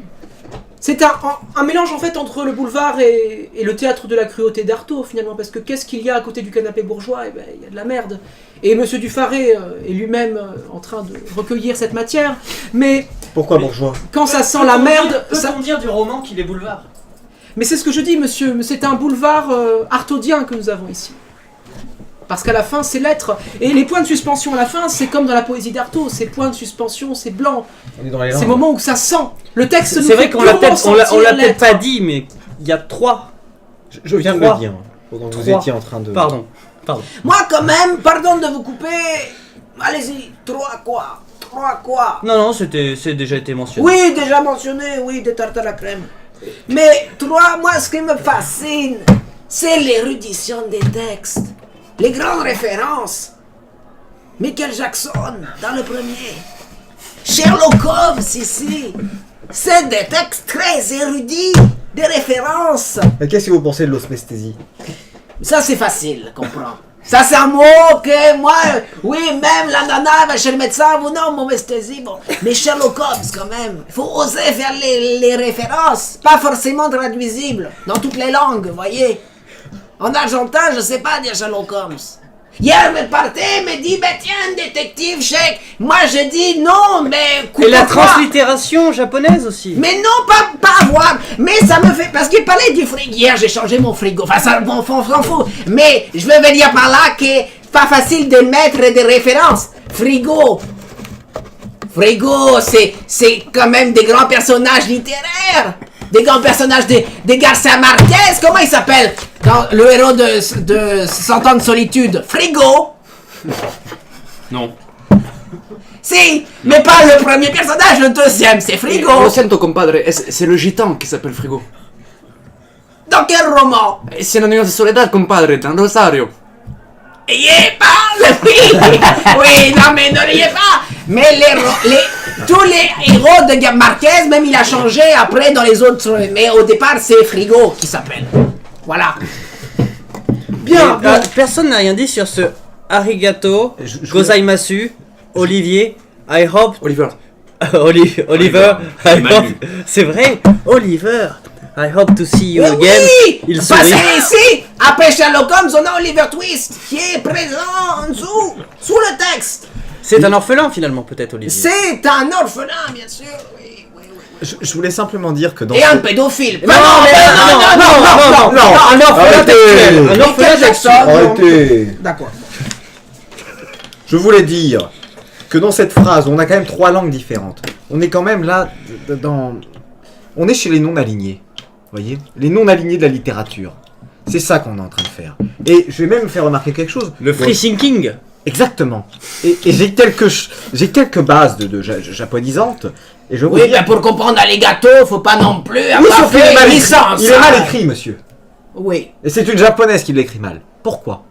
C'est un mélange en fait entre le boulevard et le théâtre de la cruauté d'Artaud finalement, parce que qu'est-ce qu'il y a à côté du canapé bourgeois? Eh ben, il y a de la merde. Et Monsieur Dufaré est lui-même en train de recueillir cette matière, mais Pourquoi bourgeois? quand ça sent la merde... ça... Peut-on dire du roman qu'il est boulevard? Mais c'est ce que je dis, monsieur, c'est un boulevard artaudien que nous avons ici. Parce qu'à la fin, c'est l'être. Et les points de suspension à la fin, c'est comme dans la poésie d'Artaud. Ces points de suspension, c'est blanc. On est dans les C'est le langues. moment où ça sent. Le texte nous C'est vrai fait qu'on l'a purement peut-être sentir peut-être l'être. pas dit, mais il y a 3. Je viens de 3. le dire, pendant que vous 3. étiez en train de... Pardon. Moi, quand même, pardon de vous couper. Allez-y, 3 quoi? 3 quoi? Non, c'est déjà été mentionné. Oui, déjà mentionné, oui, des tartes à la crème. Mais 3, moi, ce qui me fascine, c'est l'érudition des textes. Les grandes références. Michael Jackson, dans le premier. Sherlock Holmes, ici. C'est des textes très érudits, des références. Qu'est-ce que vous pensez de l'osmesthésie? Ça, c'est facile, comprends. Ça, c'est un mot que moi, oui, même la nana va chez le médecin, vous non, mauvaise esthésie, bon. Mais Sherlock Holmes, quand même, il faut oser faire les références, pas forcément traduisibles, dans toutes les langues, vous voyez. En argentin, je sais pas dire Sherlock Holmes. Hier, me partait, me dit, bah tiens, détective chèque. Moi, je dis non, mais... Et la pourquoi? translittération japonaise aussi. Mais non, pas avoir. Mais ça me fait... Parce qu'il parlait du frigo. Hier, j'ai changé mon frigo. Enfin, ça, on s'en fout. Mais je veux venir par là que pas facile de mettre des références. Frigo, c'est quand même des grands personnages littéraires. Des grands personnages des Garcia Marquez. Comment il s'appelle? Le héros de 100 ans de solitude. Frigo. Non. Si, mais pas le premier personnage, le deuxième, c'est Frigo. Lo siento, compadre, c'est le gitan qui s'appelle Frigo. Dans quel roman? C'est Anonymous de Soledad, compadre, dans Rosario. Y est pas, oui, non mais ne riez pas. Mais tous les héros de Marquez, même il a changé après dans les autres, mais au départ c'est Frigo qui s'appelle. Voilà. Bien, Mais, personne n'a rien dit sur ce arigato, gozaimasu, Olivier, I hope... Oliver. Oliver, I Manu. hope... C'est vrai, Oliver, I hope to see you Mais again. oui, Il parce sourit. que ici, après Sherlock Holmes, on a Oliver Twist qui est présent en dessous, sous le texte. C'est un orphelin finalement peut-être, Olivier. C'est un orphelin, bien sûr. Oui, oui, oui. Je voulais simplement dire que dans... Et un pédophile. Non, un orphelin textuel. Un orphelin textuel. Arrêtez. D'accord. Je voulais dire que dans cette phrase, on a quand même 3 langues différentes. On est quand même là dans... On est chez les non-alignés. Vous voyez? Les non-alignés de la littérature. C'est ça qu'on est en train de faire. Et je vais même faire remarquer quelque chose. Le free thinking. Exactement. Et j'ai quelques bases de japonisantes. Et je Oui, mais pour comprendre les gâteaux, faut pas non plus avoir sauf qu'il est fait mal licence. écrit. Il est mal écrit, monsieur. Oui. Et c'est une japonaise qui l'écrit mal. Pourquoi?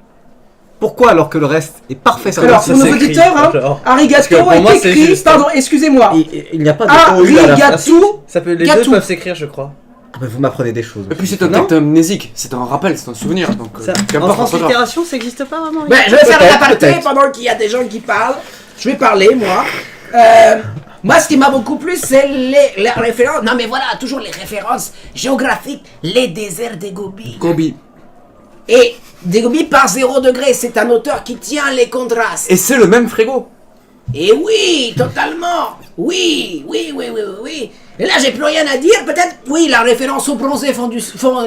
Pourquoi alors que le reste est parfait? Alors, pour nos auditeurs, hein, arigato est écrit... Pardon, excusez-moi. Il n'y a pas de OU à la fin. Arigato. Les deux peuvent s'écrire, je crois. Ah, mais vous m'apprenez des choses. Et puis c'est un acte amnésique, c'est un rappel, c'est un souvenir. Donc, en translittération, ça n'existe pas vraiment. Ben, je vais faire un aparté pendant qu'il y a des gens qui parlent. Je vais parler, moi. Moi, ce qui m'a beaucoup plu, c'est les références. Non, mais voilà, toujours les références géographiques. Les déserts des Gobi. Gobi. Et des Gobi par 0 degré, c'est un auteur qui tient les contrastes. Et c'est le même Frégo. Et oui, totalement. Oui. Et là, j'ai plus rien à dire. Peut-être, oui, la référence aux bronzés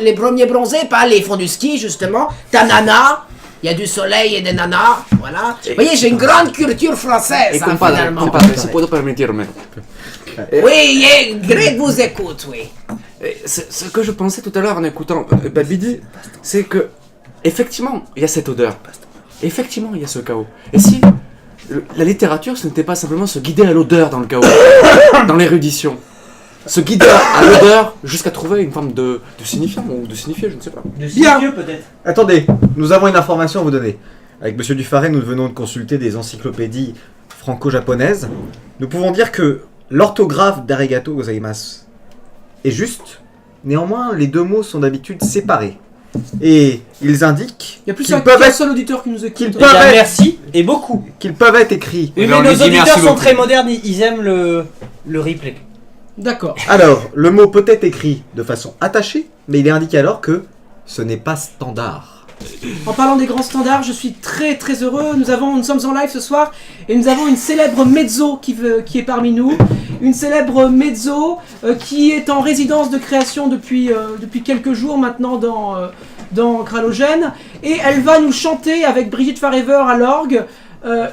les premiers bronzés, pas les fonds du ski, justement. Tanana. Il y a du soleil et des nanas, voilà. Vous voyez, j'ai une grande culture française, hein, finalement. Si puedo permitirme. Oui, Greg vous écoute, oui. Ce que je pensais tout à l'heure en écoutant Babidi, c'est que, effectivement, il y a cette odeur. Effectivement, il y a ce chaos. Et si la littérature, ce n'était pas simplement se guider à l'odeur dans le chaos, dans l'érudition, se guider à l'odeur jusqu'à trouver une forme de signifiant ou de signifié, je ne sais pas. De signifieux peut-être. Attendez, nous avons une information à vous donner. Avec Monsieur Dufaret, nous venons de consulter des encyclopédies franco-japonaises. Nous pouvons dire que l'orthographe d'arigato gozaimasu est juste. Néanmoins, les deux mots sont d'habitude séparés. Et ils indiquent Il y a plus qu'ils qu'un seul auditeur qui nous écoute. Merci et beaucoup. Qu'ils peuvent être écrits. Oui, mais nos auditeurs sont très modernes, ils aiment le replay. D'accord. Alors, le mot peut être écrit de façon attachée, mais il est indiqué alors que ce n'est pas standard. En parlant des grands standards, je suis très très heureux. Nous sommes en live ce soir et nous avons une célèbre mezzo qui est parmi nous. Une célèbre mezzo qui est en résidence de création depuis quelques jours maintenant dans Kralogène. Et elle va nous chanter avec Brigitte Farever à l'orgue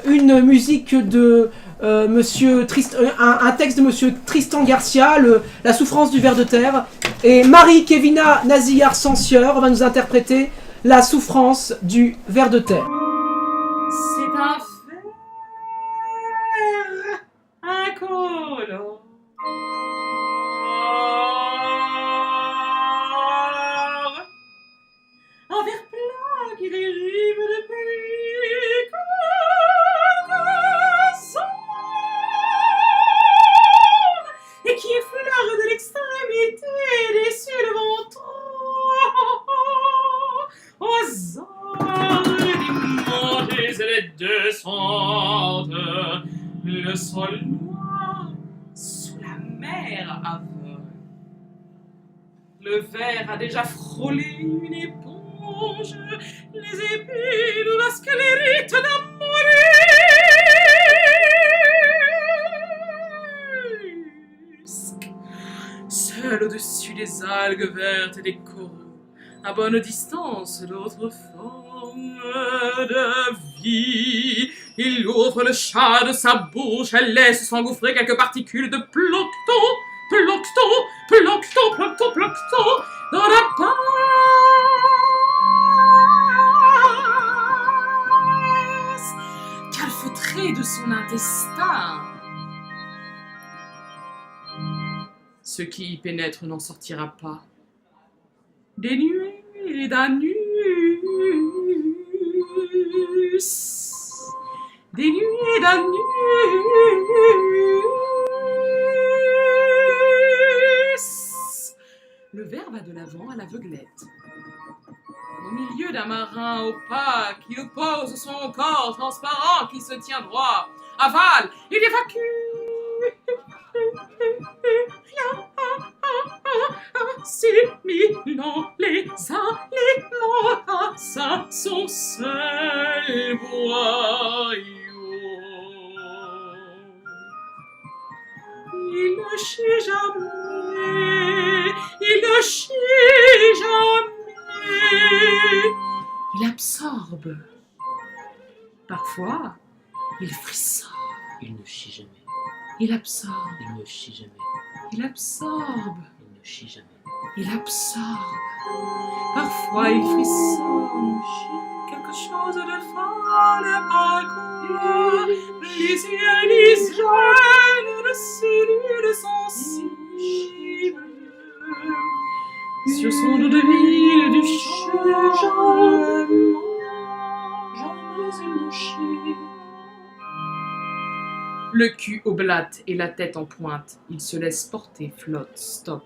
une musique de... un texte de Monsieur Tristan Garcia, La souffrance du ver de terre, et Marie-Kevina Nazillard-Sancieur va nous interpréter La souffrance du ver de terre. C'est un fer incolore. Un ver plat qui dérive depuis et qui effleure de l'extrémité des cieux le ventre aux heures d'immondes et les descentes, le sol noir sous la mer aveugle. Le ver a déjà frôlé une éponge, les épines ou la sclérite d'un mollusque. Seul au-dessus des algues vertes et des coraux, à bonne distance d'autres formes de vie, il ouvre le chat de sa bouche, elle laisse s'engouffrer quelques particules de plancton, dans la passe calfeutrée de son intestin. Ce qui y pénètre n'en sortira pas. Des nuées d'anus, des nuées d'anus. Le ver va de l'avant à l'aveuglette. Au milieu d'un marin opaque, il oppose son corps transparent qui se tient droit. Avale, il évacue. Assimilant les aliments à son seul boyau. Il ne chie jamais, il absorbe. Parfois, il frissonne. Il ne chie jamais. Il absorbe. Il ne chie jamais. Il absorbe. Il ne chie jamais. Il absorbe. Parfois il frissonne. Quelque chose de folle parcourt les hygiènes de cellules sensibles. Sur son dos de ville du changement, le cul au blatte et la tête en pointe. Il se laisse porter, flotte, stop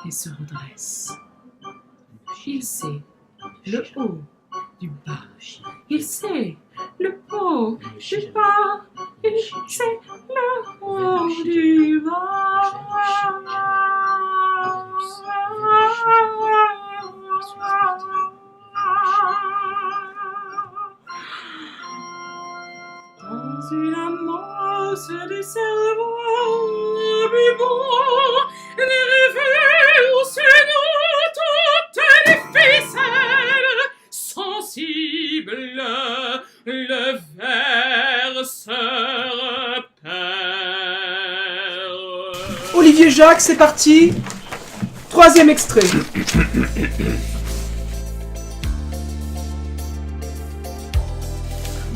et se redresse. Il sait le haut du bas. Il sait le haut du bas. Il sait le haut du bas. Dans une amorce du cerveau, plus beau, les rêves sur nous toutes les ficelles sensibles, le verre se repère. Olivier Jacques, c'est parti. 3e extrait.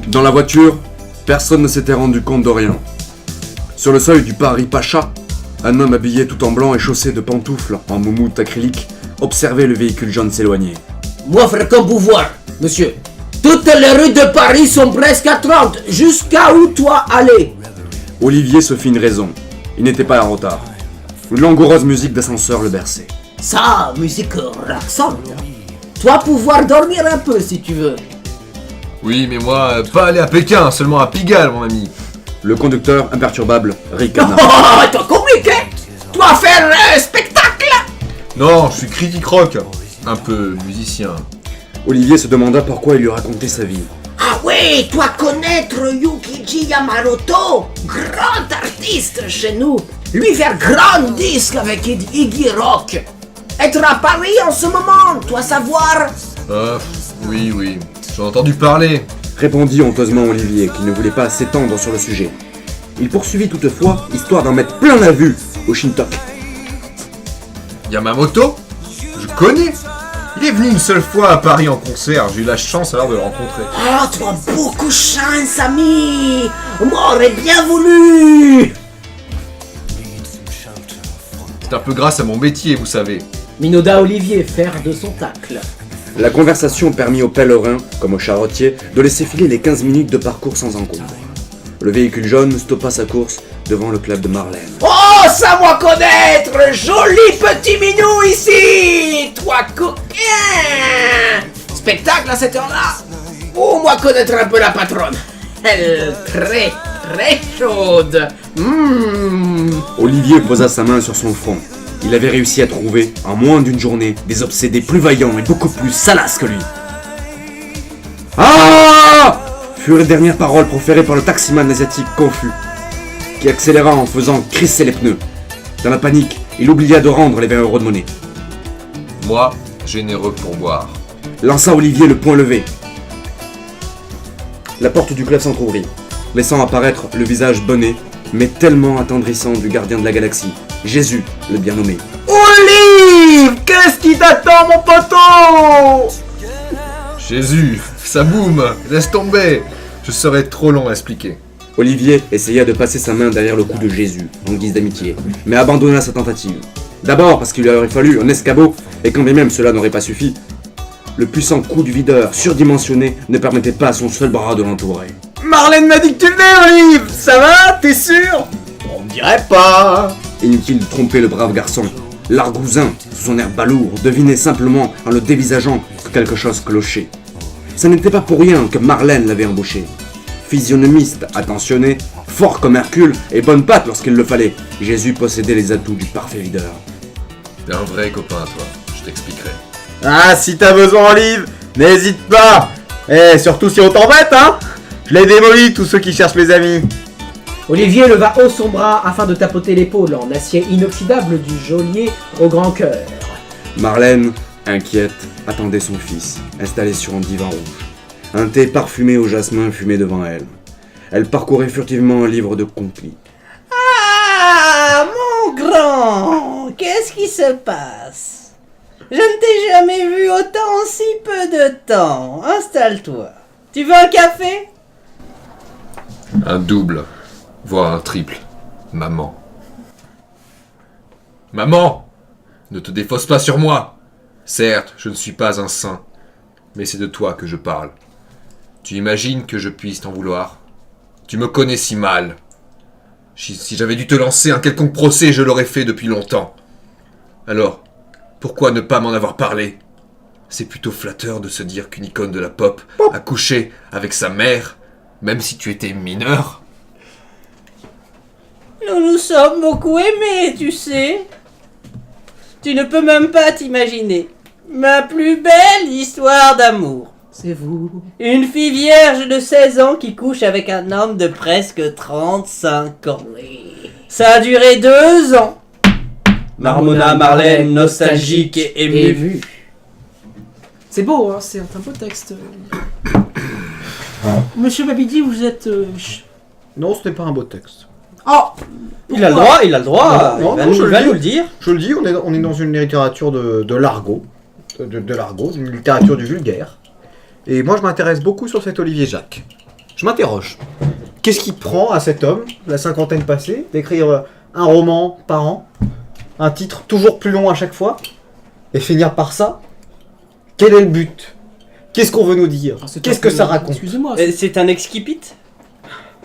Dans la voiture, personne ne s'était rendu compte de rien. Sur le seuil du Paris Pacha, un homme habillé tout en blanc et chaussé de pantoufles en moumoute acrylique observait le véhicule jaune s'éloigner. M'offre comme pouvoir, monsieur. Toutes les rues de Paris sont presque à 30, jusqu'à où toi aller? Olivier se fit une raison. Il n'était pas en retard. Une langoureuse musique d'ascenseur le berçait. Ça, musique relaxante. Toi pouvoir dormir un peu si tu veux. Oui, mais moi, pas aller à Pékin, seulement à Pigalle, mon ami. Le conducteur imperturbable ricana. Oh, t'as compliqué. Toi faire un spectacle. Non, je suis critique rock. Un peu musicien. Olivier se demanda pourquoi il lui racontait sa vie. Ah oui, toi connaître Yukiji Yamamoto, grand artiste chez nous. Lui faire grand disque avec Iggy Rock. Être à Paris en ce moment, toi savoir. Oui, j'en ai entendu parler. Répondit honteusement Olivier, qui ne voulait pas s'étendre sur le sujet. Il poursuivit toutefois, histoire d'en mettre plein la vue au Shintok. Yamamoto? Je connais. Il est venu une seule fois à Paris en concert, j'ai eu la chance alors de le rencontrer. Ah, toi beaucoup de chance, ami. M'aurait bien voulu. C'est un peu grâce à mon métier, vous savez. Minoda Olivier, faire de son tacle. La conversation permit aux pèlerins, comme aux charretiers, de laisser filer les 15 minutes de parcours sans encombre. Le véhicule jaune stoppa sa course devant le club de Marlène. Oh, ça moi connaître. Joli petit minou ici. Toi coquin. Spectacle à cette heure-là. Oh, moi connaître un peu la patronne. Elle très chaude. Olivier posa sa main sur son front. Il avait réussi à trouver, en moins d'une journée, des obsédés plus vaillants et beaucoup plus salaces que lui. Ah! Furent les dernières paroles proférées par le taximan asiatique confus, qui accéléra en faisant crisser les pneus. Dans la panique, il oublia de rendre les 20 € de monnaie. Moi, généreux pour boire. Lança Olivier le poing levé. La porte du club s'entrouvrit, laissant apparaître le visage bonnet, mais tellement attendrissant du gardien de la galaxie, Jésus, le bien nommé. Olive! Qu'est-ce qui t'attend, mon poteau? Jésus, ça boum, laisse tomber. Je serais trop long à expliquer. Olivier essaya de passer sa main derrière le cou de Jésus, en guise d'amitié, mais abandonna sa tentative. D'abord parce qu'il lui aurait fallu un escabeau, et quand bien même cela n'aurait pas suffi, le puissant coup du videur surdimensionné ne permettait pas à son seul bras de l'entourer. Marlène m'a dit que tu venais, Olive! Ça va? T'es sûr? On dirait pas! Inutile de tromper le brave garçon. L'argousin, sous son air balourd, devinait simplement en le dévisageant que quelque chose clochait. Ce n'était pas pour rien que Marlène l'avait embauché. Physionomiste, attentionné, fort comme Hercule et bonne patte lorsqu'il le fallait, Jésus possédait les atouts du parfait videur. T'es un vrai copain, toi. Je t'expliquerai. Ah, si t'as besoin, Olive, n'hésite pas! Eh, surtout si on t'embête, hein! Je l'ai démoli, tous ceux qui cherchent mes amis. Olivier leva haut son bras afin de tapoter l'épaule en acier inoxydable du geôlier au grand cœur. Marlène, inquiète, attendait son fils, installé sur un divan rouge. Un thé parfumé au jasmin fumait devant elle. Elle parcourait furtivement un livre de complis. Ah, mon grand, qu'est-ce qui se passe? Je ne t'ai jamais vu autant en si peu de temps. Installe-toi. Tu veux un café? Un double, voire un triple. Maman. Maman! Ne te défausse pas sur moi! Certes, je ne suis pas un saint, mais c'est de toi que je parle. Tu imagines que je puisse t'en vouloir? Tu me connais si mal. Si j'avais dû te lancer un quelconque procès, je l'aurais fait depuis longtemps. Alors, pourquoi ne pas m'en avoir parlé? C'est plutôt flatteur de se dire qu'une icône de la pop a couché avec sa mère, même si tu étais mineur. Nous nous sommes beaucoup aimés, tu sais. Tu ne peux même pas t'imaginer. Ma plus belle histoire d'amour. C'est vous. Une fille vierge de 16 ans qui couche avec un homme de presque 35 ans. Ça a duré 2 ans. Marmonna Marlène, nostalgique et émue. C'est beau, hein, c'est un beau texte. Monsieur Babidi, vous êtes... Non, ce n'est pas un beau texte. Oh Il a le droit, il a le droit. Non, il va non, nous le dire. Je le dis, on est dans une littérature de l'argot. De l'argot, une littérature du vulgaire. Et moi, je m'intéresse beaucoup sur cet Olivier Jacques. Je m'interroge. Qu'est-ce qui prend à cet homme, la cinquantaine passée, d'écrire un roman par an, un titre toujours plus long à chaque fois, et finir par ça? Quel est le but? Qu'est-ce qu'on veut nous dire? Qu'est-ce que ça raconte? Excusez-moi. C'est un exquipit?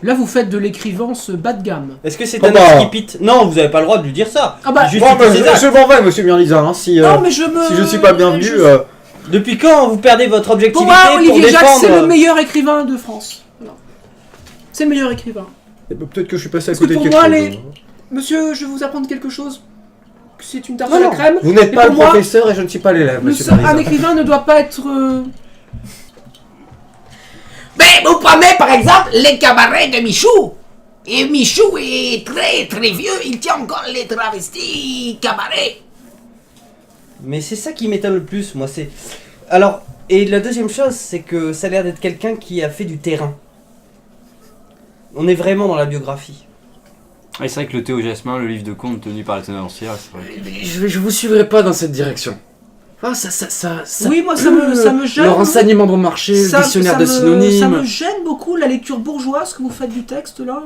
Là, vous faites de l'écrivance bas de gamme. Est-ce que c'est un exquipit? Non, vous avez pas le droit de lui dire ça. Ah bah, je m'en vais, monsieur Mirliza, hein, si je suis pas bienvenu... Depuis quand vous perdez votre objectivité pour moi, Olivier Jacques, défendre... c'est le meilleur écrivain de France. Voilà. C'est le meilleur écrivain. Peut-être que je suis passé à Parce que côté de pour quelque moi, chose. Monsieur, je vais vous apprendre quelque chose. C'est une tarte à la crème. Vous n'êtes Et pas pour le moi, professeur et je ne suis pas l'élève, monsieur Mirliza. un écrivain ne doit pas être... Mais vous prenez par exemple les cabarets de Michou. Et Michou est très très vieux, il tient encore les travestis cabarets. Mais c'est ça qui m'étonne le plus, moi, c'est... Alors, et la deuxième chose, c'est que ça a l'air d'être quelqu'un qui a fait du terrain. On est vraiment dans la biographie. Et c'est vrai que le Théo Jasmin, le livre de contes tenu par la tenancière, c'est vrai que... Je vous suivrai pas dans cette direction. Ah, ça oui, moi ça me gêne. Le renseignement bon marché, le dictionnaire de synonymes. Ça me gêne beaucoup la lecture bourgeoise que vous faites du texte là.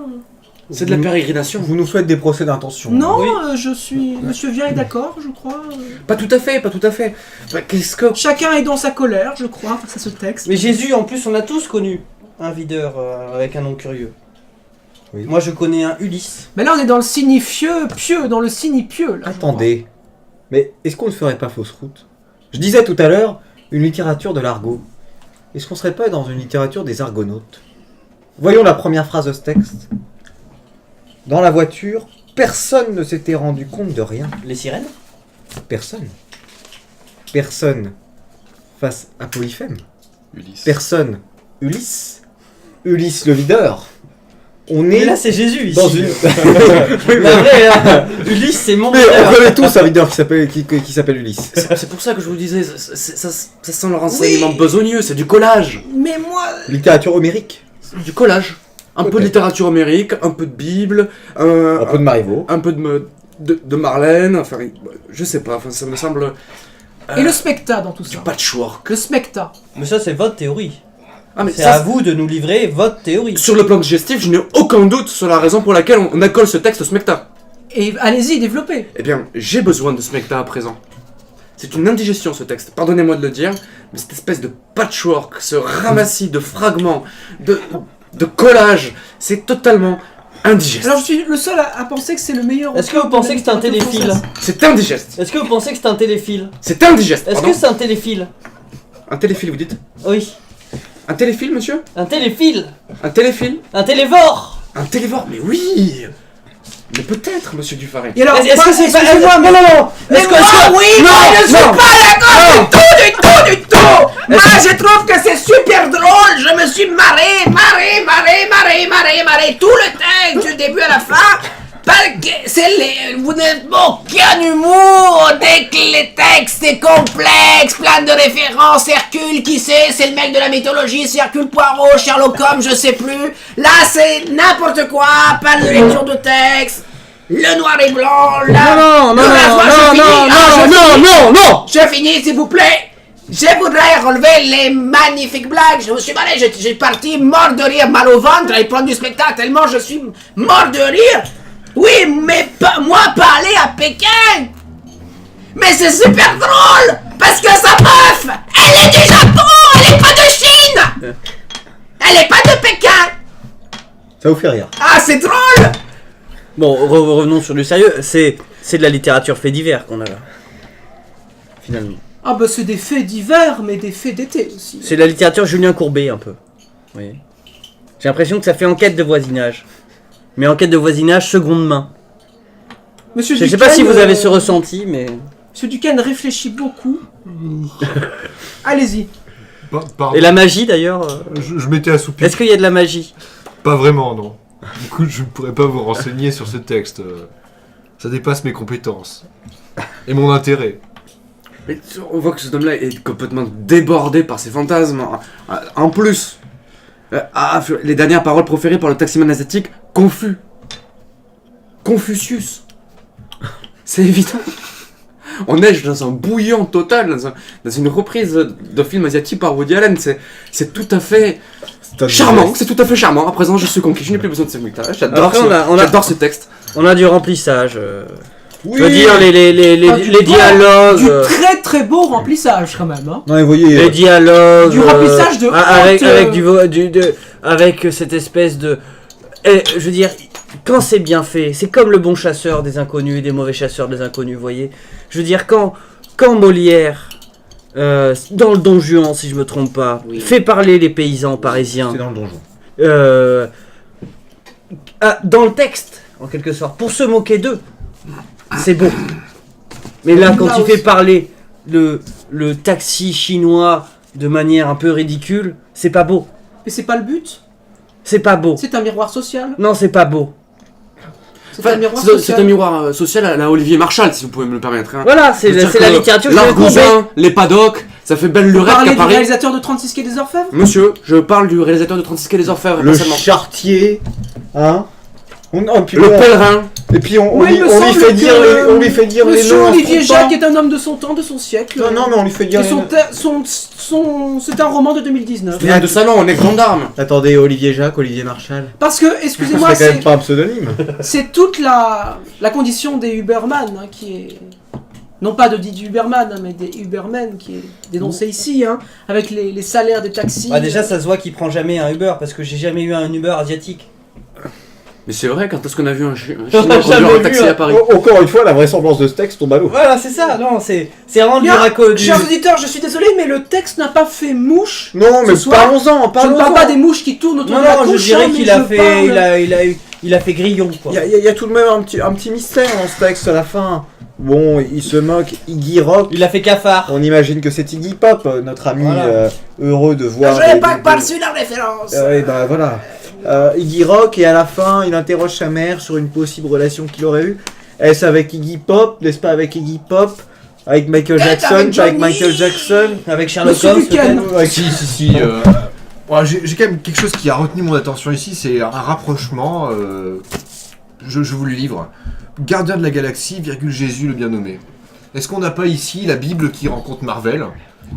C'est de la pérégrination. Vous nous faites des procès d'intention. Non, Oui. je suis... Monsieur Vien est d'accord, je crois. Pas tout à fait, pas tout à fait. Qu'est-ce que... Chacun est dans sa colère, je crois, face à ce texte. Mais Jésus, en plus, on a tous connu un videur avec un nom curieux. Oui. Moi, je connais un Ulysse. Mais là, on est dans le signifieux, pieux, dans le signipieux. Là, Attendez, mais est-ce qu'on ne ferait pas fausse route? Je disais tout à l'heure, une littérature de l'argot. Est-ce qu'on serait pas dans une littérature des argonautes? Voyons la première phrase de ce texte. Dans la voiture, personne ne s'était rendu compte de rien. Les sirènes? Personne. Personne face à Polyphème. Ulysse. Personne. Ulysse. Ulysse le videur. On est... Mais là, c'est Jésus, ici. Dans une... Oui, mais vrai, hein. Ulysse, c'est mon Mais videur. on connaît tous un videur qui s'appelle Ulysse. C'est pour ça que je vous disais, ça sent le renseignement besogneux, c'est du collage. Mais moi... Littérature homérique. Du collage. Un peu de littérature homérique, un peu de Bible, un peu de Marivaux, un peu de Marlène, enfin, je sais pas, enfin, ça me semble... Et le specta dans tout ça? Du patchwork. Le specta. Mais ça, c'est votre théorie. Ah, mais c'est ça, à vous de nous livrer votre théorie. Sur le plan digestif, je n'ai aucun doute sur la raison pour laquelle on accole ce texte au smecta. Et allez-y, développez. Eh bien, j'ai besoin de smecta à présent. C'est une indigestion ce texte, pardonnez-moi de le dire, mais cette espèce de patchwork, ce ramassis de fragments, de collages, c'est totalement indigeste. Alors je suis le seul à penser que c'est le meilleur... Est-ce que vous pensez que c'est un téléfilm? C'est indigeste. Est-ce que vous pensez que c'est un téléfilm? C'est indigeste. Est-ce que c'est un téléfilm? Un téléfilm, vous dites? Oui. Un téléfilm, monsieur? Un téléfilm? Un téléfilm? Un télévore? Un télévore, mais oui! Mais peut-être, monsieur Dufaré. Et alors, est-ce que c'est pas... excusez-moi, non, non, non. Mais moi, oui, moi je suis pas d'accord du tout. Moi je trouve que c'est super drôle, je me suis marré tout le texte du début à la fin. Parce que vous n'avez aucun humour dès que les textes est complexe, plein de références, Hercule, qui sait, c'est le mec de la mythologie, c'est Hercule Poirot, Sherlock Holmes, je sais plus. Là c'est n'importe quoi, pas de lecture de texte. Le noir et blanc, là. Non. Je finis, s'il vous plaît. Je voudrais relever les magnifiques blagues. Je me suis marré, j'ai parti mort de rire, mal au ventre, et prendre du spectacle tellement je suis mort de rire. Oui, mais moi pas aller à Pékin. Mais c'est super drôle parce que sa meuf, elle est du Japon, elle est pas de Chine. Elle est pas de Pékin. Ça vous fait rire? Ah, c'est drôle. Bon, revenons sur du sérieux. C'est de la littérature fait divers qu'on a là. Finalement. Ah bah c'est des faits divers, mais des faits d'été aussi. C'est de la littérature Julien Courbet un peu. Oui. J'ai l'impression que ça fait enquête de voisinage. Mais enquête de voisinage seconde main. Monsieur Je sais pas si vous avez ce ressenti, mais... Monsieur Duquesne réfléchit beaucoup. Allez-y. Pardon. Et la magie d'ailleurs Je m'étais assoupi. Est-ce qu'il y a de la magie? Pas vraiment, non. Du coup, je ne pourrais pas vous renseigner sur ce texte. Ça dépasse mes compétences. Et mon intérêt. Mais on voit que cet homme-là est complètement débordé par ses fantasmes. En plus, les dernières paroles proférées par le taximan asiatique, confus. Confucius. C'est évident. On nage dans un bouillon total, dans une reprise de film asiatique par Woody Allen. C'est tout à fait charmant. C'est tout à fait charmant. À présent, je suis conquis. Je n'ai plus besoin de ce mec-là. J'adore ce texte. On a du remplissage. Oui. Je veux dire, les dialogues. Du très très beau remplissage quand même. Hein. Non, mais voyez, les dialogues. Du remplissage de avec cette espèce de. Je veux dire, quand c'est bien fait, c'est comme le bon chasseur des inconnus et des mauvais chasseurs des inconnus, vous voyez. Je veux dire, quand Molière, dans le Don Juan, si je me trompe pas, fait parler les paysans parisiens. C'est dans le donjon. Dans le texte, en quelque sorte, pour se moquer d'eux. C'est beau. Mais là, quand il fait parler le taxi chinois de manière un peu ridicule, c'est pas beau. Mais c'est pas le but. C'est pas beau. C'est un miroir social. Non, c'est pas beau. C'est un miroir social à la Olivier Marchal, si vous pouvez me le permettre. Hein. Voilà, c'est la littérature. L'Argousin, les paddocks, ça fait belle lurette qu'à Paris. Vous parlez du Paris. réalisateur de 36 quai des Orfèvres? Monsieur, je parle du réalisateur de 36 quai des Orfèvres. Le Chartier, hein. Le pèlerin. Et puis on lui fait dire les noms. Monsieur Olivier Jacques est un homme de son temps, de son siècle. Non, mais on lui fait dire les noms. C'est un roman de 2019. Mais de salon, on est grand d'armes. Attendez, Olivier Jacques, Olivier Marchal. Parce que, excusez-moi, c'est quand même pas un pseudonyme. C'est toute la condition des Uberman hein, qui est... Non pas de Didier Uberman, hein, mais des Ubermen qui est dénoncé ici, hein, avec les salaires des taxis. Bah déjà, ça se voit qu'il prend jamais un Uber, parce que j'ai jamais eu un Uber asiatique. Mais c'est vrai, quand est-ce qu'on a vu un chinois conduire un taxi à Paris? Encore une fois, la vraisemblance de ce texte tombe à l'eau. Voilà, c'est ça, non, c'est vraiment du Chers auditeurs, je suis désolé, mais le texte n'a pas fait mouche. Non, mais parlons-en. Je ne parle pas des mouches qui tournent autour de la couche. Non, je dirais qu'il a fait... Il a fait grillon, quoi. Il y a tout de même un petit mystère dans ce texte à la fin. Bon, il se moque, Iggy Rock. Il a fait cafard. On imagine que c'est Iggy Pop, notre ami heureux de voir... Je n'ai pas perçu la référence. Oui, bah voilà. Iggy Rock, et à la fin, il interroge sa mère sur une possible relation qu'il aurait eue. Est-ce avec Iggy Pop? N'est-ce pas avec Iggy Pop? Avec Michael Jackson? Pas avec Michael Jackson? Avec Sherlock Holmes? Si. J'ai quand même quelque chose qui a retenu mon attention ici, c'est un rapprochement. Je vous le livre. Gardien de la galaxie, Jésus le bien nommé. Est-ce qu'on n'a pas ici la Bible qui rencontre Marvel?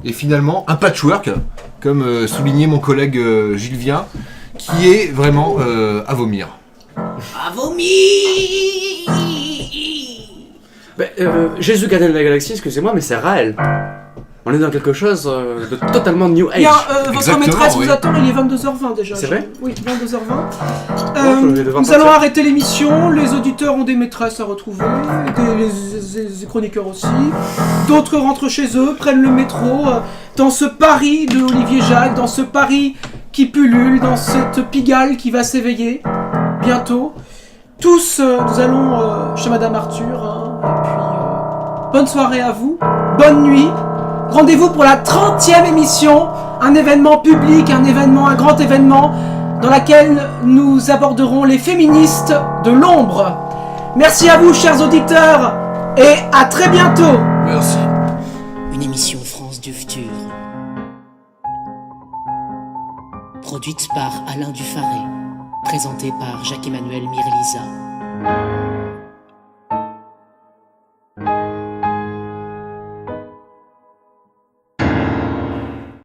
Et finalement, un patchwork, comme soulignait mon collègue Gilles Vien, qui est vraiment à vomir. À vomir. Jésus gardien de la galaxie, excusez-moi, mais c'est Raël. On est dans quelque chose de totalement new age. Bien, votre maîtresse vous attend, il est 22h20 déjà. C'est vrai? Oui, 22h20. Nous allons arrêter l'émission, les auditeurs ont des maîtresses à retrouver, les chroniqueurs aussi. D'autres rentrent chez eux, prennent le métro, dans ce Paris de Olivier Jacques, dans ce Paris qui pullule, dans cette Pigalle qui va s'éveiller bientôt. Tous, nous allons chez Madame Arthur, hein, et puis bonne soirée à vous, bonne nuit. Rendez-vous pour la 30e émission, un événement public, un grand événement dans lequel nous aborderons les féministes de l'ombre. Merci à vous, chers auditeurs, et à très bientôt. Merci. Une émission France du futur. Produite par Alain Dufaré. Présentée par Jacques-Emmanuel Mireliza.